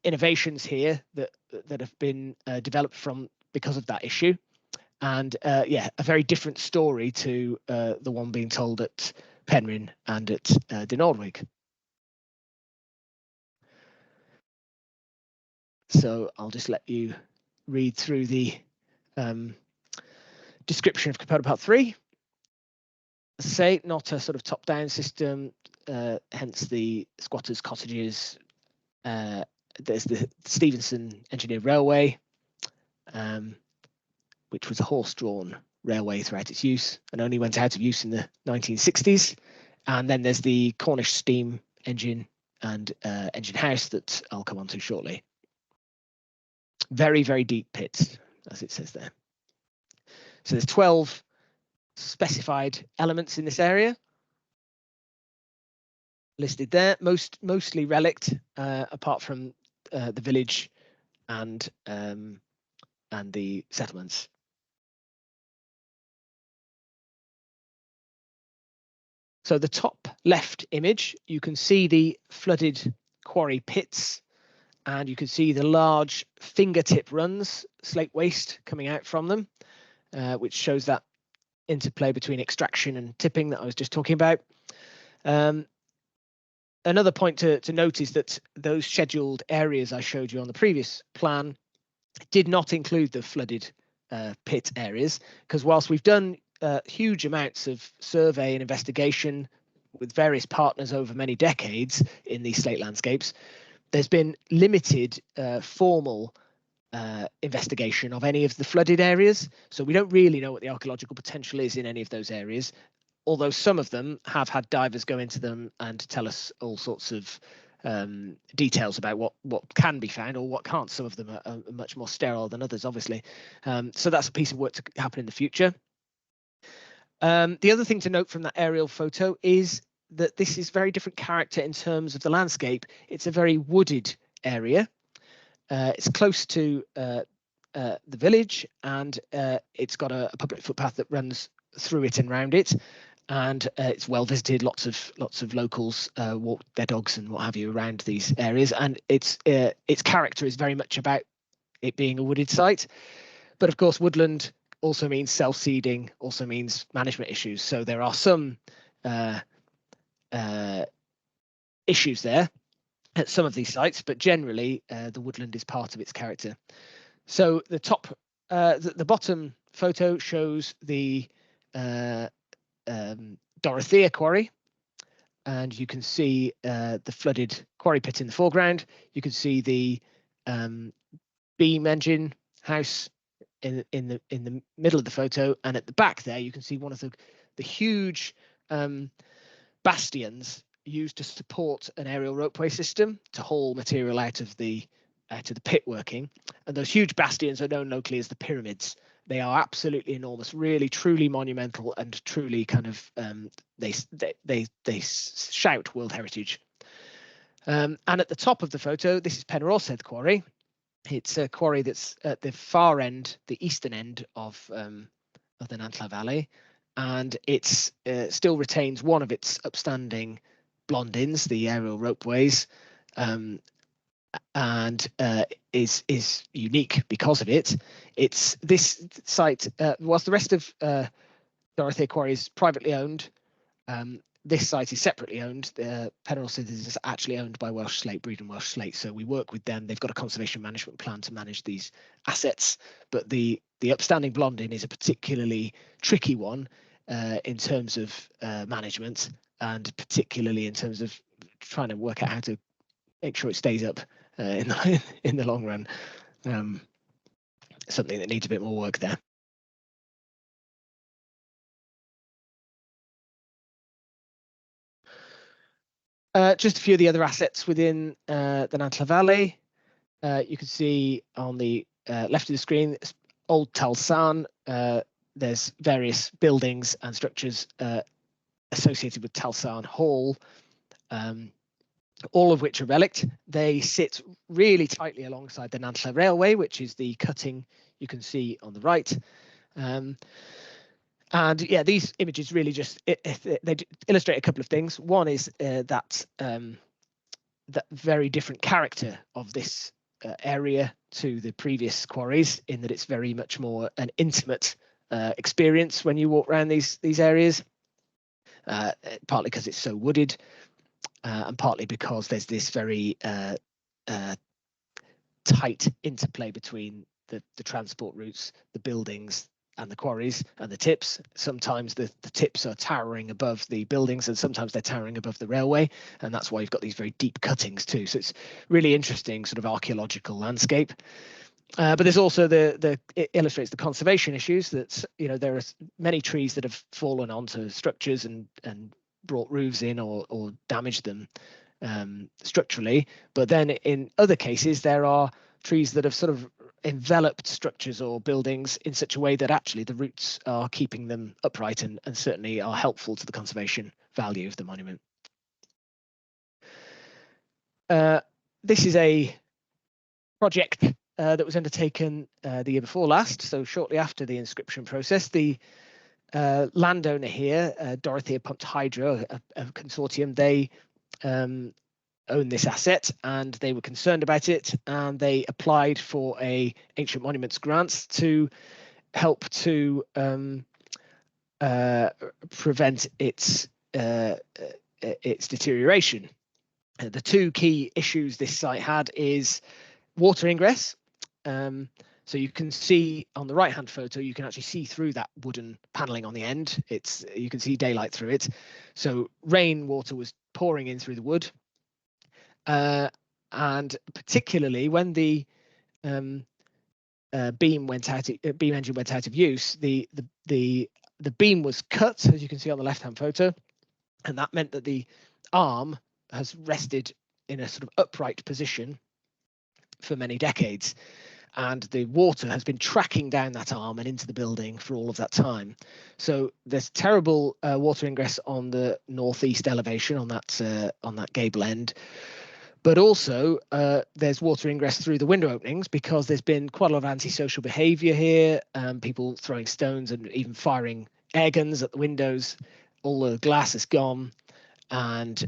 innovations here that have been developed because of that issue, and yeah, a very different story to the one being told at Penrhyn and at Dinorwig. So I'll just let you read through the description of component part 3. As I say, not a sort of top-down system, hence the squatters' cottages. There's the Stevenson Engineered Railway, which was a horse-drawn railway throughout its use and only went out of use in the 1960s. And then there's the Cornish steam engine and engine house that I'll come on to shortly. Very, very deep pits, as it says there. So there's 12 specified elements in this area listed there, mostly relict, apart from the village and the settlements. So the top left image, you can see the flooded quarry pits, and you can see the large fingertip runs, slate waste coming out from them, which shows that interplay between extraction and tipping that I was just talking about. Another point to note is that those scheduled areas I showed you on the previous plan did not include the flooded pit areas, because whilst we've done huge amounts of survey and investigation with various partners over many decades in these slate landscapes, there's been limited formal investigation of any of the flooded areas. So we don't really know what the archaeological potential is in any of those areas, although some of them have had divers go into them and tell us all sorts of details about what can be found or what can't. Some of them are much more sterile than others, obviously. So that's a piece of work to happen in the future. The other thing to note from that aerial photo is that this is very different character in terms of the landscape. It's a very wooded area. It's close to the village, and it's got a public footpath that runs through it and round it, and it's well visited. Lots of locals walk their dogs and what have you around these areas, and its character is very much about it being a wooded site. But of course, woodland also means self-seeding, also means management issues. So there are some issues there at some of these sites, but generally the woodland is part of its character. So the top, the bottom photo shows the Dorothea quarry, and you can see the flooded quarry pit in the foreground. You can see the beam engine house in the middle of the photo, and at the back there you can see one of the huge bastions used to support an aerial ropeway system to haul material out of the pit working. And those huge bastions are known locally as the pyramids. They are absolutely enormous, really truly monumental, and truly kind of they shout World Heritage. And at the top of the photo, this is Penrosedd quarry. It's a quarry that's at the far end, the eastern end of the Nantlla Valley, and it's still retains one of its upstanding blondins, the aerial ropeways, and is unique because of it. It's this site, whilst the rest of Dorothea Quarry is privately owned, this site is separately owned. Penrosedd is actually owned by Welsh Slate, Breedon Welsh Slate, so we work with them. They've got a conservation management plan to manage these assets, but the upstanding blondin is a particularly tricky one in terms of management, and particularly in terms of trying to work out how to make sure it stays up in the long run. Something that needs a bit more work there. Just a few of the other assets within the Nantlla Valley. You can see on the left of the screen, Old Talsan. There's various buildings and structures associated with Talsan Hall, all of which are relict. They sit really tightly alongside the Nantlla Railway, which is the cutting you can see on the right. And yeah, these images really just they illustrate a couple of things. One is that very different character of this area to the previous quarries, in that it's very much more an intimate experience when you walk around these areas, partly because it's so wooded, and partly because there's this very tight interplay between the transport routes, the buildings, and the quarries and the tips. Sometimes the tips are towering above the buildings, and sometimes they're towering above the railway, and that's why you've got these very deep cuttings too. So it's really interesting sort of archaeological landscape. But there's also it illustrates the conservation issues. That, you know, there are many trees that have fallen onto structures and brought roofs in or damaged them structurally. But then in other cases, there are trees that have sort of enveloped structures or buildings in such a way that actually the roots are keeping them upright and certainly are helpful to the conservation value of the monument. This is a project that was undertaken the year before last, so shortly after the inscription process. The landowner here, Dorothea Pumped Hydro, a consortium, they own this asset, and they were concerned about it, and they applied for a Ancient Monuments grant to help to prevent its deterioration. The two key issues this site had is water ingress. So you can see on the right-hand photo, you can actually see through that wooden paneling on the end. You can see daylight through it. So rainwater was pouring in through the wood, and particularly when the beam engine went out of use, the beam was cut, as you can see on the left-hand photo, and that meant that the arm has rested in a sort of upright position for many decades, and the water has been tracking down that arm and into the building for all of that time. So there's terrible water ingress on the northeast elevation on that gable end, but also there's water ingress through the window openings because there's been quite a lot of antisocial behaviour here, people throwing stones and even firing air guns at the windows. All the glass is gone, and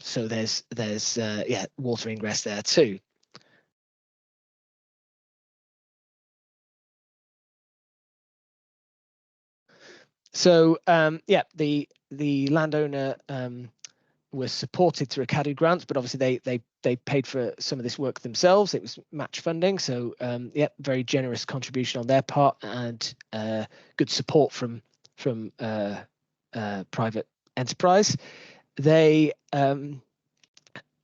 so there's water ingress there too. So the landowner was supported through a Cadw grant, but obviously they paid for some of this work themselves. It was match funding, so very generous contribution on their part, and good support from private enterprise. They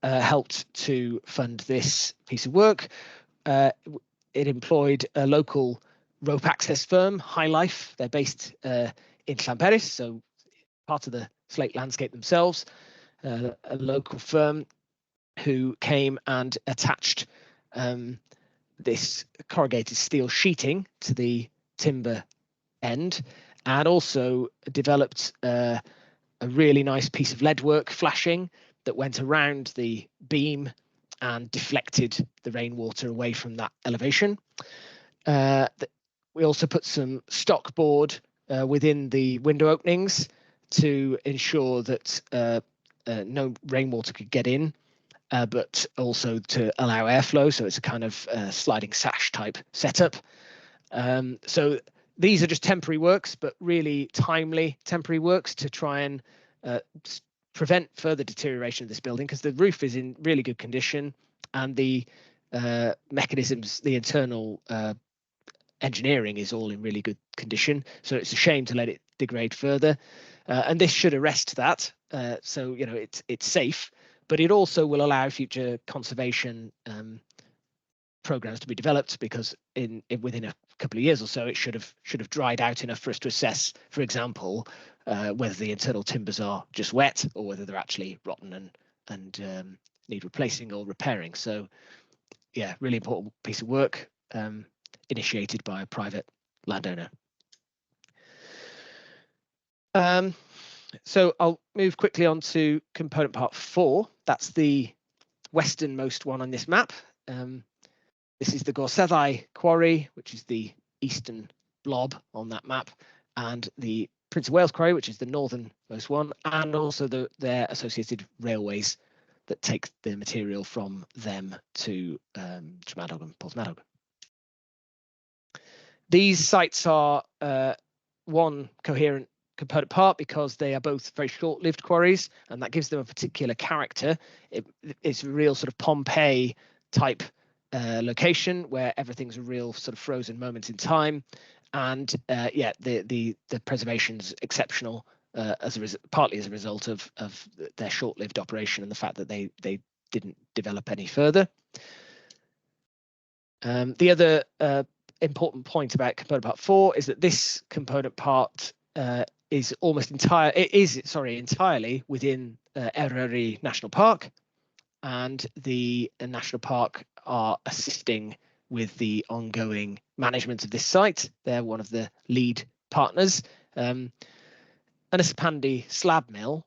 helped to fund this piece of work. It employed a local rope access firm, High Life. They're based in Llanberis, so part of the Slate landscape themselves. A local firm who came and attached this corrugated steel sheeting to the timber end, and also developed a really nice piece of leadwork flashing that went around the beam and deflected the rainwater away from that elevation. We also put some stock board within the window openings to ensure that no rainwater could get in, but also to allow airflow. So it's a kind of sliding sash type setup. So these are just temporary works, but really timely temporary works to try and prevent further deterioration of this building, because the roof is in really good condition, and the mechanisms, the internal engineering is all in really good condition. So it's a shame to let it degrade further, and this should arrest that. So it's safe, but it also will allow future conservation programs to be developed, because within a couple of years or so it should have dried out enough for us to assess, for example, whether the internal timbers are just wet or whether they're actually rotten and need replacing or repairing. So yeah, really important piece of work initiated by a private landowner. So I'll move quickly on to component part 4. That's the westernmost one on this map. This is the Gorseddau quarry, which is the eastern blob on that map, and the Prince of Wales quarry, which is the northernmost one, and also their associated railways that take the material from them to Tremadog and Porthmadog. These sites are one coherent component part because they are both very short-lived quarries, and that gives them a particular character. It's a real sort of Pompeii type location where everything's a real sort of frozen moment in time, and the preservation's exceptional partly as a result of their short-lived operation and the fact that they didn't develop any further. The other important point about component part 4 is that this component part is entirely within Eryri National Park, and the National Park are assisting with the ongoing management of this site. They're one of the lead partners. Ynysapandi slab mill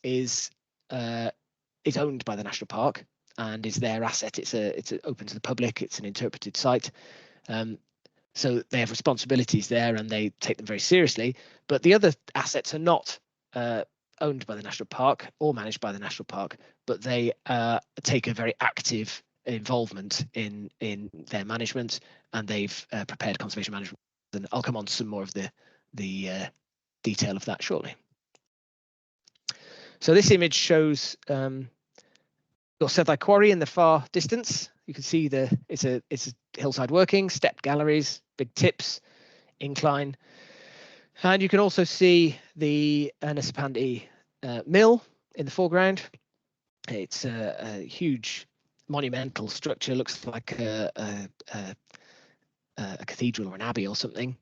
is owned by the National Park and is their asset. It's open to the public. It's an interpreted site. So they have responsibilities there and they take them very seriously. But the other assets are not owned by the National Park or managed by the National Park, but they take a very active involvement in their management, and they've prepared conservation management. And I'll come on to some more of the detail of that shortly. So this image shows Gorsedai Quarry in the far distance. You can see it's a hillside working, stepped galleries, big tips, incline, and you can also see the Nesapandi mill in the foreground. It's a huge monumental structure, looks like a cathedral or an abbey or something.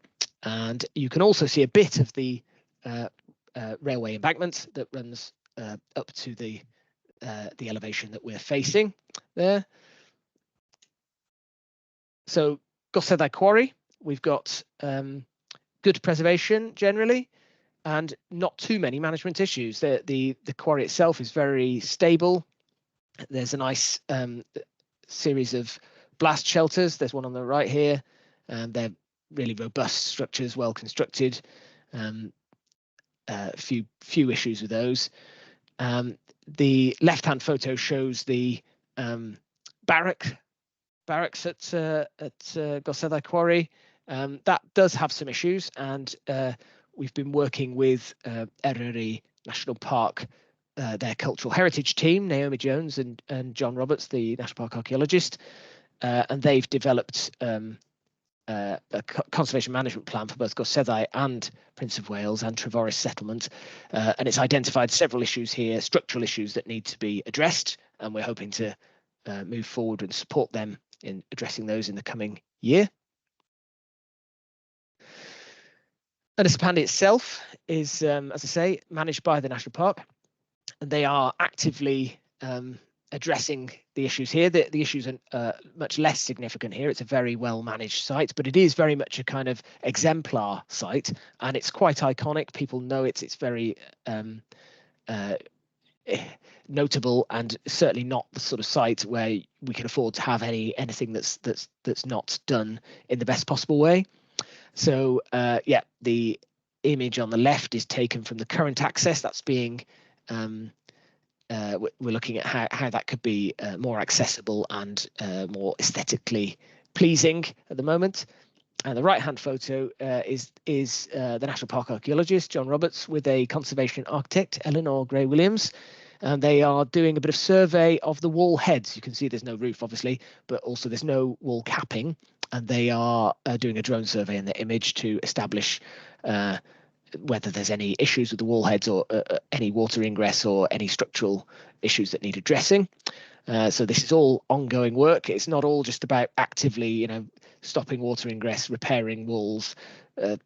And you can also see a bit of the railway embankment that runs up to the elevation that we're facing there. So Gorsedai Quarry, we've got good preservation generally, and not too many management issues. The quarry itself is very stable. There's a nice series of blast shelters. There's one on the right here. They're really robust structures, well constructed. Few issues with those. The left-hand photo shows the barracks at Gorsedai Quarry. That does have some issues, and we've been working with Eryri National Park, their cultural heritage team, Naomi Jones and John Roberts, the National Park archaeologist, and they've developed a conservation management plan for both Gorsedai and Prince of Wales and Treforys settlement, and it's identified several issues here, structural issues that need to be addressed, and we're hoping to move forward and support them in addressing those in the coming year. Nesapandi itself is, as I say, managed by the National Park, and they are actively addressing the issues here. The issues are much less significant here. It's a very well managed site, but it is very much a kind of exemplar site, and it's quite iconic. People know it. It's very notable, and certainly not the sort of site where we can afford to have anything that's not done in the best possible way. So yeah, the image on the left is taken from the current access that's being we're looking at how that could be more accessible and more aesthetically pleasing at the moment. And the right-hand photo is the National Park archaeologist, John Roberts, with a conservation architect, Eleanor Gray-Williams. And they are doing a bit of survey of the wall heads. You can see there's no roof, obviously, but also there's no wall capping. And they are doing a drone survey in the image to establish whether there's any issues with the wall heads or any water ingress or any structural issues that need addressing. So this is all ongoing work. It's not all just about actively, stopping water ingress, repairing walls,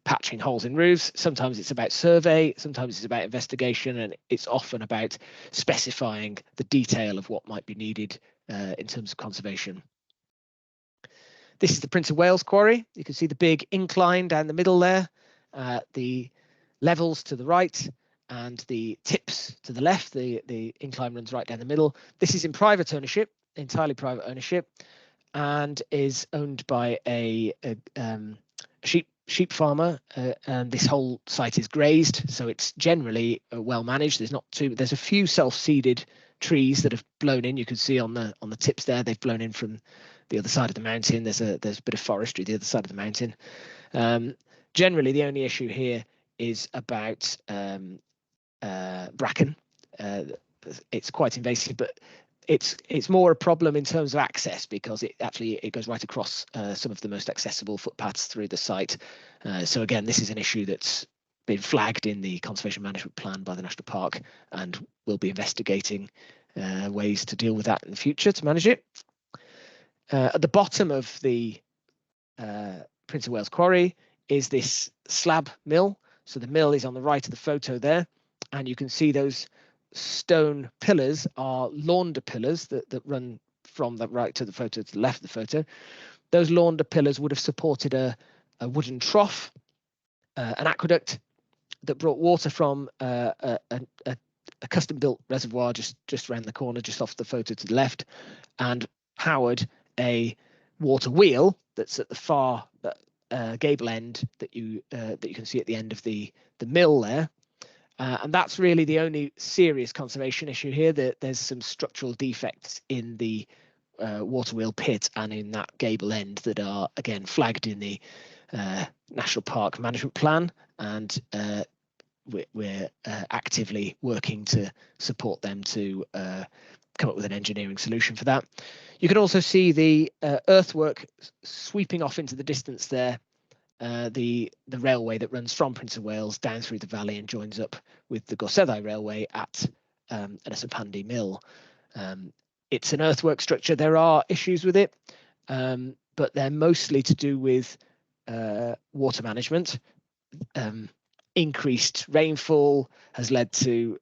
patching holes in roofs. Sometimes it's about survey, sometimes it's about investigation, and it's often about specifying the detail of what might be needed in terms of conservation. This is the Prince of Wales Quarry. You can see the big incline down the middle there, the levels to the right and the tips to the left. The incline runs right down the middle. This is in private ownership, entirely private ownership, and is owned by a sheep farmer. And this whole site is grazed, so it's generally well managed. There's a few self-seeded trees that have blown in. You can see on the tips there, they've blown in from the other side of the mountain. There's a bit of forestry the other side of the mountain. Generally, the only issue here is about bracken. It's quite invasive, but it's more a problem in terms of access, because it goes right across some of the most accessible footpaths through the site. So again, this is an issue that's been flagged in the conservation management plan by the National Park, and we'll be investigating ways to deal with that in the future to manage it. At the bottom of the Prince of Wales Quarry is this slab mill. So the mill is on the right of the photo there, and you can see those stone pillars are launder pillars that run from the right to the photo to the left of the photo. Those launder pillars would have supported a wooden trough, an aqueduct that brought water from a custom-built reservoir just around the corner, just off the photo to the left, and powered a water wheel that's at the far gable end that you can see at the end of the mill there. And that's really the only serious conservation issue here. There's some structural defects in the water wheel pit and in that gable end that are again flagged in the National Park management plan, and we're actively working to support them to come up with an engineering solution for that. You can also see the earthwork sweeping off into the distance there, the railway that runs from Prince of Wales down through the valley and joins up with the Gorseddau Railway at Ynys Pandy Mill. It's an earthwork structure. There are issues with it, but they're mostly to do with water management. Increased rainfall has led to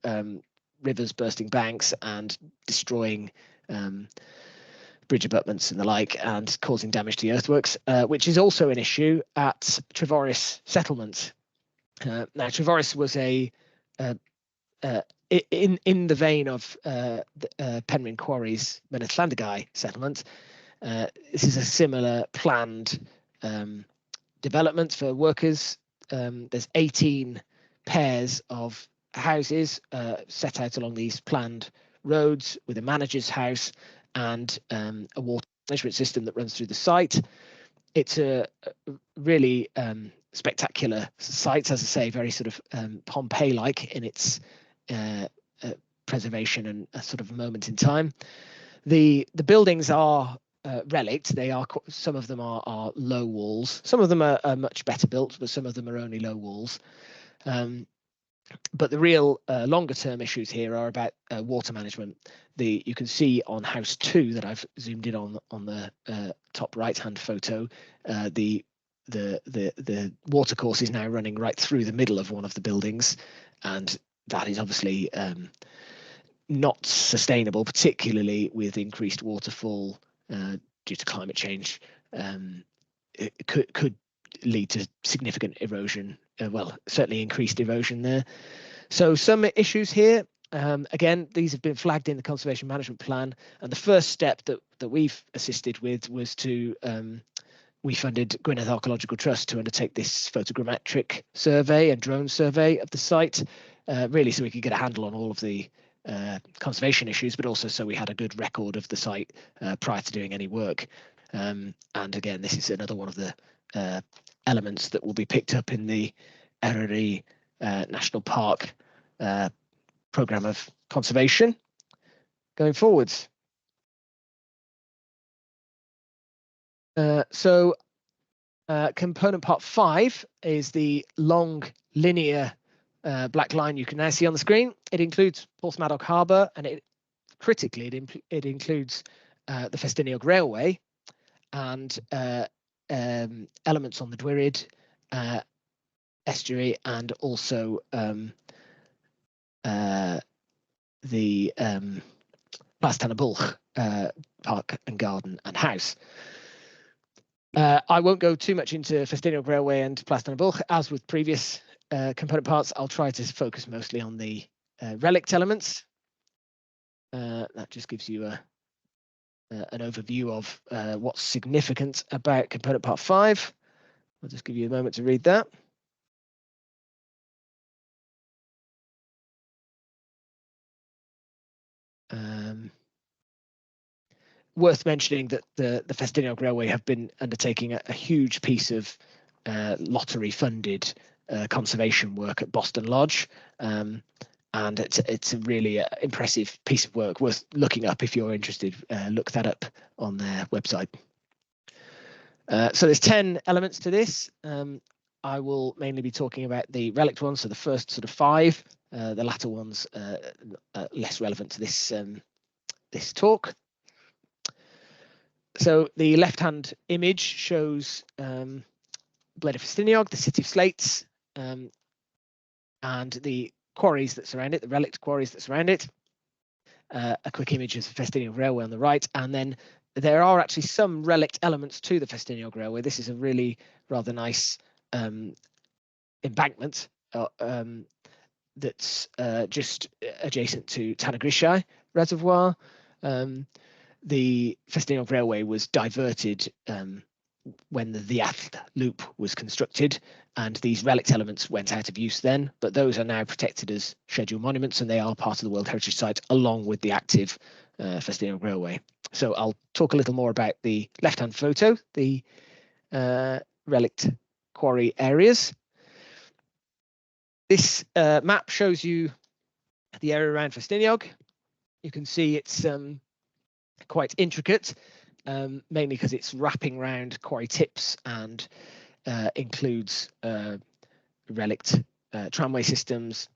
rivers bursting banks and destroying bridge abutments and the like, and causing damage to the earthworks, which is also an issue at Treforys settlement. Now, Treforys was in the vein of Penrhyn Quarry's Mynydd Llandagai settlement. This is a similar planned development for workers. There's 18 pairs of houses set out along these planned roads with a manager's house and a water management system that runs through the site. It's a really spectacular site, as I say, very sort of Pompeii-like in its preservation and a sort of moment in time. The buildings are relict. They are, some of them are low walls. Some of them are much better built, but some of them are only low walls. But the real longer term issues here are about water management. You can see on house 2 that I've zoomed in on the top right hand photo, the water course is now running right through the middle of one of the buildings, and that is obviously not sustainable, particularly with increased waterfall due to climate change. It could lead to significant erosion, well, certainly increased erosion there. So some issues here. Again, these have been flagged in the conservation management plan, and the first step that we've assisted with was to we funded Gwynedd Archaeological Trust to undertake this photogrammetric survey and drone survey of the site, really so we could get a handle on all of the conservation issues, but also so we had a good record of the site prior to doing any work. And again, this is another one of the elements that will be picked up in the Eryri National Park programme of conservation going forwards. So component part 5 is the long linear black line you can now see on the screen. It includes Porthmadog Harbour, and critically it includes the Festiniog Railway and elements on the Dwyrid estuary, and also the Plas Tan y Bwlch park and garden and house. I won't go too much into Festiniog Railway and Plas Tan y Bwlch. As with previous component parts, I'll try to focus mostly on the relict elements. That just gives you an overview of what's significant about component part 5. I'll just give you a moment to read that. Worth mentioning that the Festiniog Railway have been undertaking a huge piece of lottery-funded conservation work at Boston Lodge, and it's a really impressive piece of work worth looking up. If you're interested, look that up on their website. So there's 10 elements to this. I will mainly be talking about the relict ones, so the first sort of 5. The latter ones less relevant to this this talk. So the left-hand image shows Bled of Festiniog, the city of Slate, and the quarries that surround it, the relict quarries that surround it. A quick image of the Festiniog Railway on the right, and then there are actually some relict elements to the Festiniog Railway. This is a really rather nice embankment that's just adjacent to Tan y Grisiau Reservoir. The Festiniog Railway was diverted when the Ddiall Loop was constructed, and these relict elements went out of use then, but those are now protected as scheduled monuments, and they are part of the World Heritage Site along with the active Festiniog Railway. So I'll talk a little more about the left-hand photo, the relict quarry areas. This map shows you the area around Festiniog. You can see it's quite intricate, mainly because it's wrapping around quarry tips and includes relict tramway systems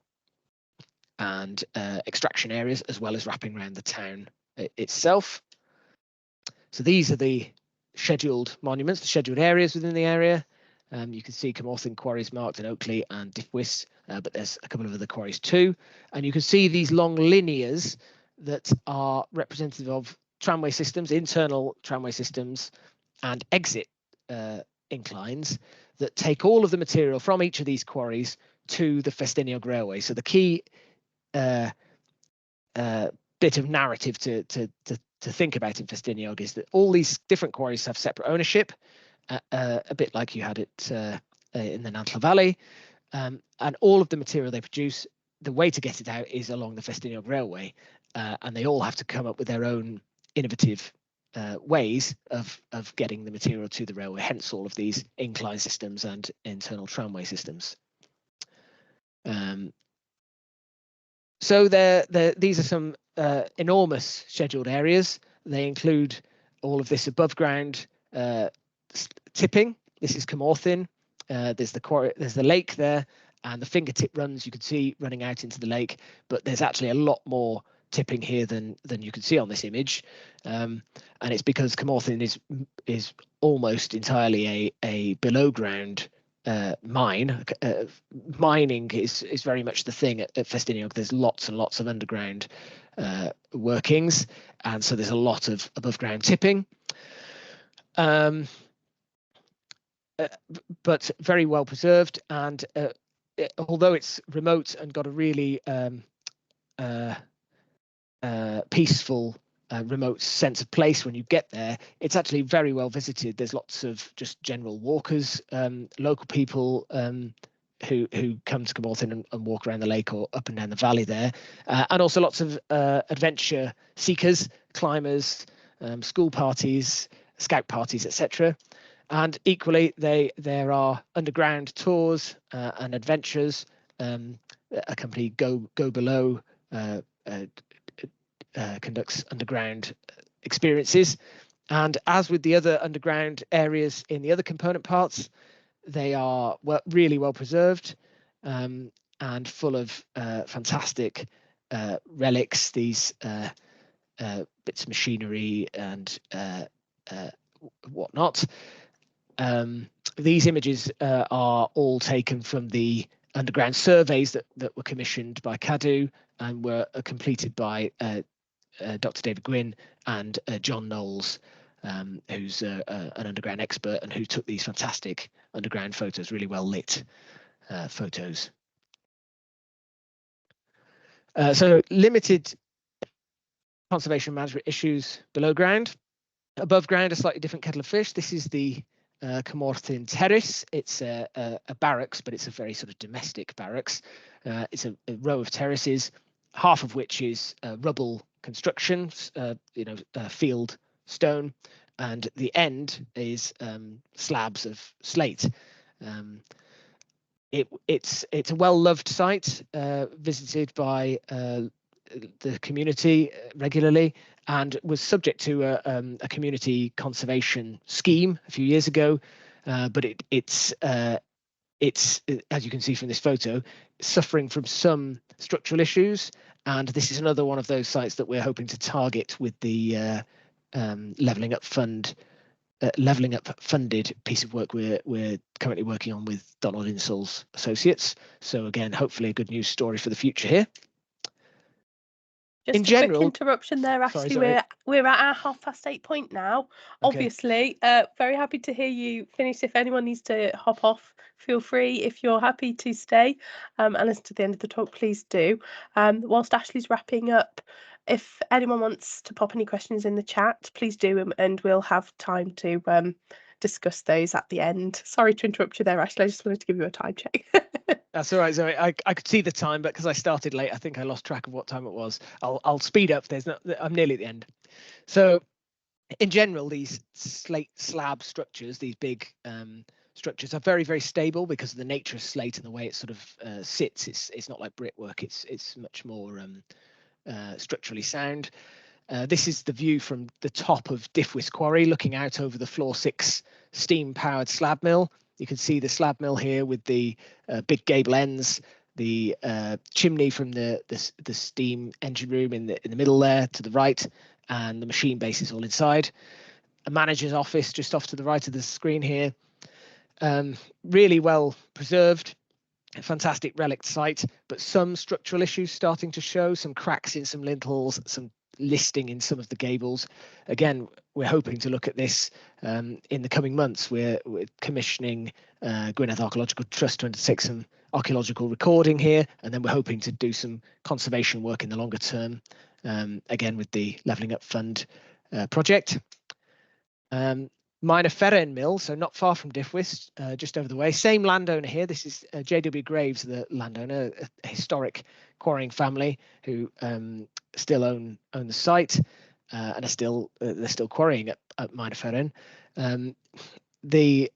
and extraction areas, as well as wrapping around the town itself. So these are the scheduled monuments, the scheduled areas within the area. You can see Carmarthen quarries marked in Oakley and Diffwys, but there's a couple of other quarries too. And you can see these long linears that are representative of tramway systems, internal tramway systems, and exit inclines that take all of the material from each of these quarries to the Festiniog Railway. So the key bit of narrative to think about in Festiniog is that all these different quarries have separate ownership, a bit like you had it in the Nantla Valley, and all of the material they produce, the way to get it out is along the Festiniog Railway, and they all have to come up with their own innovative ways of getting the material to the railway, hence all of these incline systems and internal tramway systems. So these are some enormous scheduled areas. They include all of this above ground tipping. This is Carmarthen. There's the lake there, and the fingertip runs you can see running out into the lake. But there's actually a lot more tipping here than you can see on this image, and it's because Carmarthen is almost entirely a below ground mine. Mining is very much the thing at Festiniog. There's lots and lots of underground workings, and so there's a lot of above ground tipping. But very well preserved, and although it's remote and got a really peaceful remote sense of place when you get there, it's actually very well visited. There's lots of just general walkers, local people who come to Carmarthen and walk around the lake or up and down the valley there, and also lots of adventure seekers, climbers, school parties, scout parties, etc. And equally, there are underground tours and adventures. A company Go Below conducts underground experiences, and as with the other underground areas in the other component parts, they are really well preserved and full of fantastic relics, these bits of machinery and whatnot. These images are all taken from the underground surveys that were commissioned by Cadw and were completed by Dr. David Gwynn and John Knowles, who's an underground expert and who took these fantastic underground photos, really well lit photos. So limited conservation management issues below ground. Above ground, a slightly different kettle of fish. This is the Carmarthen Terrace. It's a barracks, but it's a very sort of domestic barracks. It's a row of terraces, half of which is rubble construction, field stone, and the end is slabs of slate. It's a well-loved site, visited by the community regularly, and was subject to a community conservation scheme a few years ago. But it's as you can see from this photo, suffering from some structural issues, and this is another one of those sites that we're hoping to target with the levelling up funded piece of work we're currently working on with Donald Insull's associates. So again, hopefully a good news story for the future here. Just in a general, quick interruption there, Ashley. Sorry. We're at our 8:30 point now. Okay. Obviously, very happy to hear you finish. If anyone needs to hop off, feel free. If you're happy to stay and listen to the end of the talk, please do. Whilst Ashley's wrapping up, if anyone wants to pop any questions in the chat, please do, and we'll have time to discuss those at the end. Sorry to interrupt you there, Ashley. I just wanted to give you a time check. That's all right, Zoe. I could see the time, but because I started late, I think I lost track of what time it was. I'll speed up. I'm nearly at the end. So in general, these slate slab structures, these big structures are very, very stable because of the nature of slate and the way it sort of sits. It's not like brickwork. It's much more structurally sound. This is the view from the top of Diffwys Quarry, looking out over the floor 6 steam-powered slab mill. You can see the slab mill here with the big gable ends, the chimney from the steam engine room in the middle there to the right, and the machine base is all inside. A manager's office just off to the right of the screen here. Really well preserved, a fantastic relic site, but some structural issues starting to show, some cracks in some lintels, some listing in some of the gables. Again, we're hoping to look at this in the coming months. We're commissioning Gwynedd Archaeological Trust to undertake some archaeological recording here, and then we're hoping to do some conservation work in the longer term, again with the Levelling Up Fund project. Minor Ferren Mill, so not far from Diffwys, just over the way. Same landowner here. This is J.W. Graves, the landowner, a historic quarrying family who still own the site and are they're still quarrying at Minor Ferren. The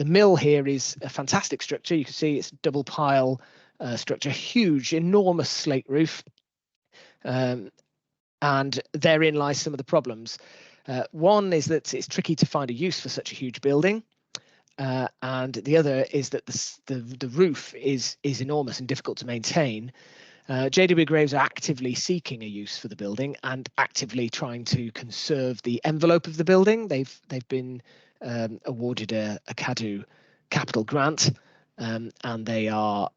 mill here is a fantastic structure. You can see it's a double pile structure, huge, enormous slate roof, and therein lies some of the problems. One is that it's tricky to find a use for such a huge building, and the other is that the roof is enormous and difficult to maintain. JW Graves are actively seeking a use for the building and actively trying to conserve the envelope of the building. They've been awarded a Cadw capital grant, and they are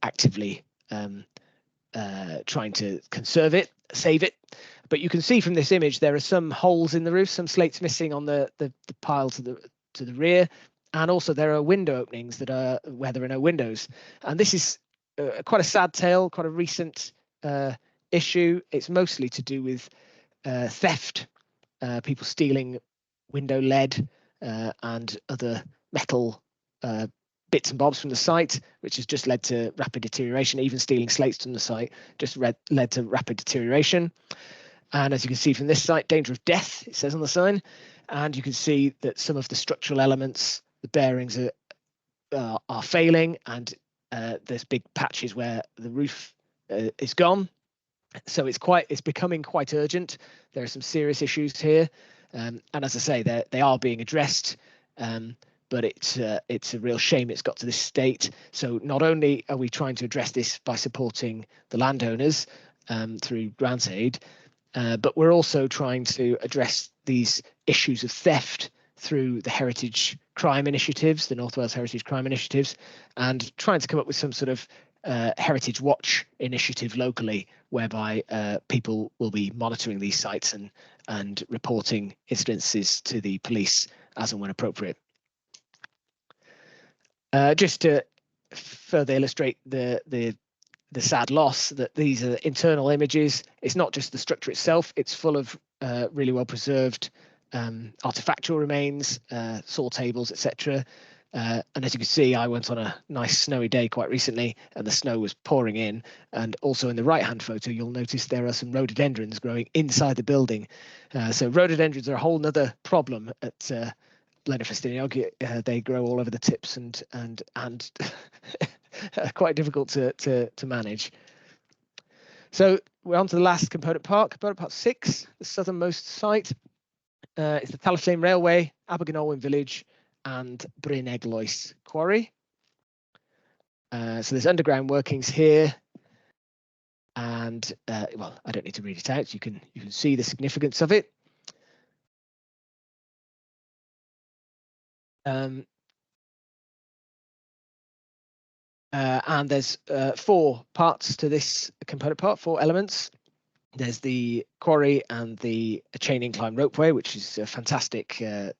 actively trying to conserve it, save it. But you can see from this image there are some holes in the roof, some slates missing on the pile to the rear, and also there are window openings that are where there are no windows. And this is quite a sad tale, quite a recent issue. It's mostly to do with theft, people stealing window lead and other metal bits and bobs from the site, which has just led to rapid deterioration. Even stealing slates from the site just led to rapid deterioration. And as you can see from this site, danger of death, it says on the sign. And you can see that some of the structural elements, the bearings are failing, and there's big patches where the roof is gone. So it's becoming quite urgent. There are some serious issues here, and as I say, they are being addressed. But it's a real shame it's got to this state. So not only are we trying to address this by supporting the landowners through grant aid, but we're also trying to address these issues of theft through the heritage crime initiatives, the North Wales Heritage Crime Initiatives, and trying to come up with some sort of heritage watch initiative locally, whereby people will be monitoring these sites and reporting incidences to the police as and when appropriate. Just to further illustrate the sad loss, that these are internal images. It's not just the structure itself, it's full of really well preserved artifactual remains, saw tables, etc. And as you can see, I went on a nice snowy day quite recently and the snow was pouring in. And also in the right hand photo, you'll notice there are some rhododendrons growing inside the building. So rhododendrons are a whole nother problem at Blaenau They grow all over the tips and quite difficult to manage. So we're on to the last component part 6, the southernmost site. It's the Talyllyn Railway, Abergynolwyn Village, and Bryn Eglwys Quarry. So there's underground workings here, and well, I don't need to read it out. You can see the significance of it. And there's 4 parts to this component part, 4 elements. There's the quarry and the chain incline ropeway, which is a fantastic bit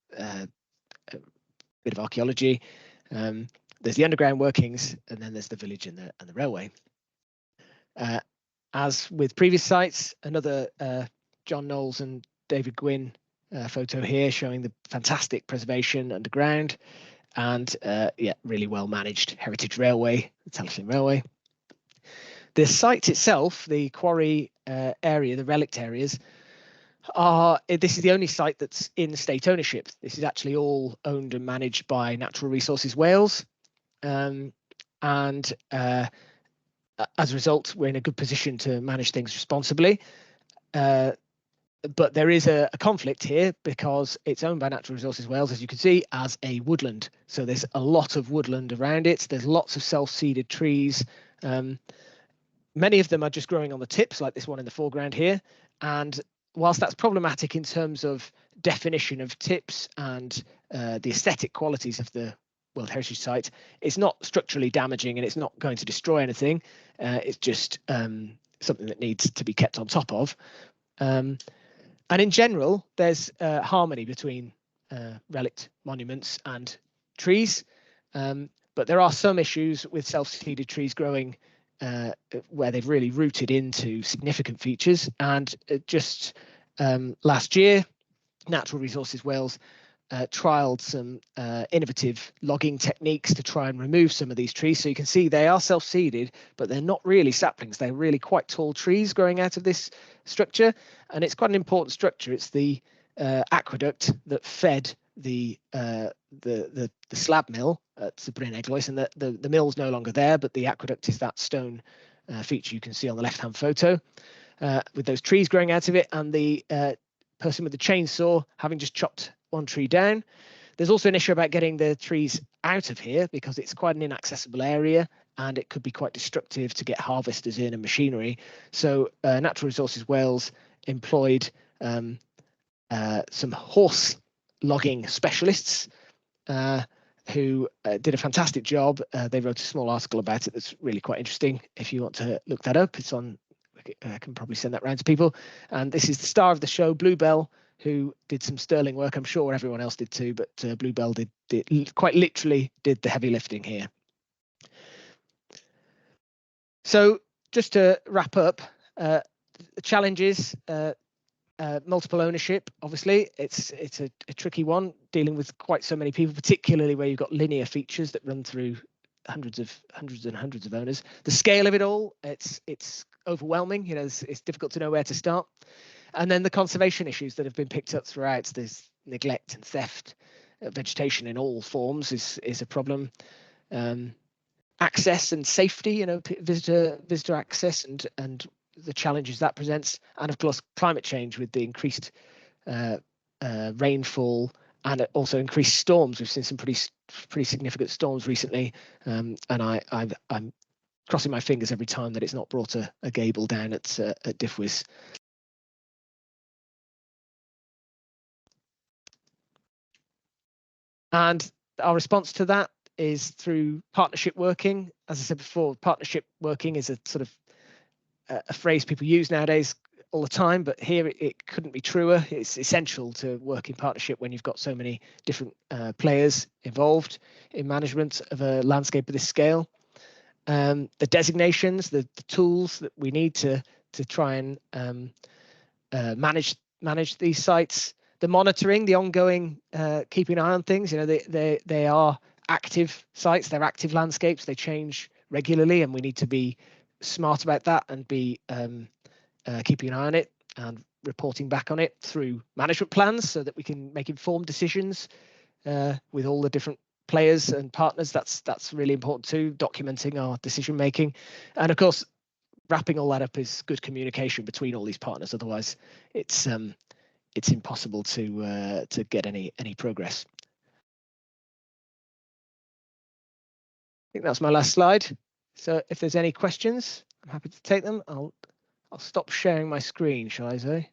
of archaeology. There's the underground workings, and then there's the village and the railway. As with previous sites, another John Knowles and David Gwynn photo here showing the fantastic preservation underground, and yeah, really well managed heritage railway, the Talyllyn Railway. The site itself, the quarry area, the relict areas, this is the only site that's in state ownership. This is actually all owned and managed by Natural Resources Wales. And as a result, we're in a good position to manage things responsibly. But there is a conflict here because it's owned by Natural Resources Wales, as you can see, as a woodland. So there's a lot of woodland around it. There's lots of self-seeded trees. Many of them are just growing on the tips, like this one in the foreground here. And whilst that's problematic in terms of definition of tips and the aesthetic qualities of the World Heritage Site, it's not structurally damaging and it's not going to destroy anything. It's just something that needs to be kept on top of. And in general, there's harmony between relict monuments and trees, but there are some issues with self-seeded trees growing where they've really rooted into significant features. And just last year, Natural Resources Wales trialled some innovative logging techniques to try and remove some of these trees. So you can see they are self-seeded, but they're not really saplings. They're really quite tall trees growing out of this structure, and it's quite an important structure. It's the aqueduct that fed the slab mill at the Bryn Eglwys, and the mill's no longer there, but the aqueduct is that stone feature you can see on the left-hand photo with those trees growing out of it, and the person with the chainsaw having just chopped one tree down. There's also an issue about getting the trees out of here because it's quite an inaccessible area and it could be quite destructive to get harvesters in and machinery. So Natural Resources Wales employed some horse logging specialists who did a fantastic job. They wrote a small article about it that's really quite interesting. If you want to look that up, it's on, I can probably send that round to people. And this is the star of the show, Bluebell, who did some sterling work. I'm sure everyone else did too, but Bluebell did quite literally did the heavy lifting here. So just to wrap up, the challenges, multiple ownership. Obviously, it's a tricky one dealing with quite so many people, particularly where you've got linear features that run through hundreds and hundreds of owners. The scale of it all, it's overwhelming. You know, it's difficult to know where to start. And then the conservation issues that have been picked up throughout. There's neglect and theft. Vegetation in all forms is a problem. Access and safety, you know, visitor access and the challenges that presents, and of course climate change with the increased rainfall and also increased storms. We've seen some pretty significant storms recently, and I'm crossing my fingers every time that it's not brought a gable down at Diffwys. And our response to that is through partnership working. As I said before, partnership working is a sort of a phrase people use nowadays all the time, but here it couldn't be truer. It's essential to work in partnership when you've got so many different players involved in management of a landscape of this scale. The designations, the tools that we need to try and manage these sites, the monitoring, the ongoing keeping an eye on things. You know, they are active sites, they're active landscapes, they change regularly, and we need to be smart about that and be keeping an eye on it and reporting back on it through management plans so that we can make informed decisions with all the different players and partners. That's really important too, documenting our decision making. And of course, wrapping all that up is good communication between all these partners. Otherwise, it's impossible to get any progress. I think that's my last slide. So if there's any questions, I'm happy to take them. I'll stop sharing my screen, shall I say?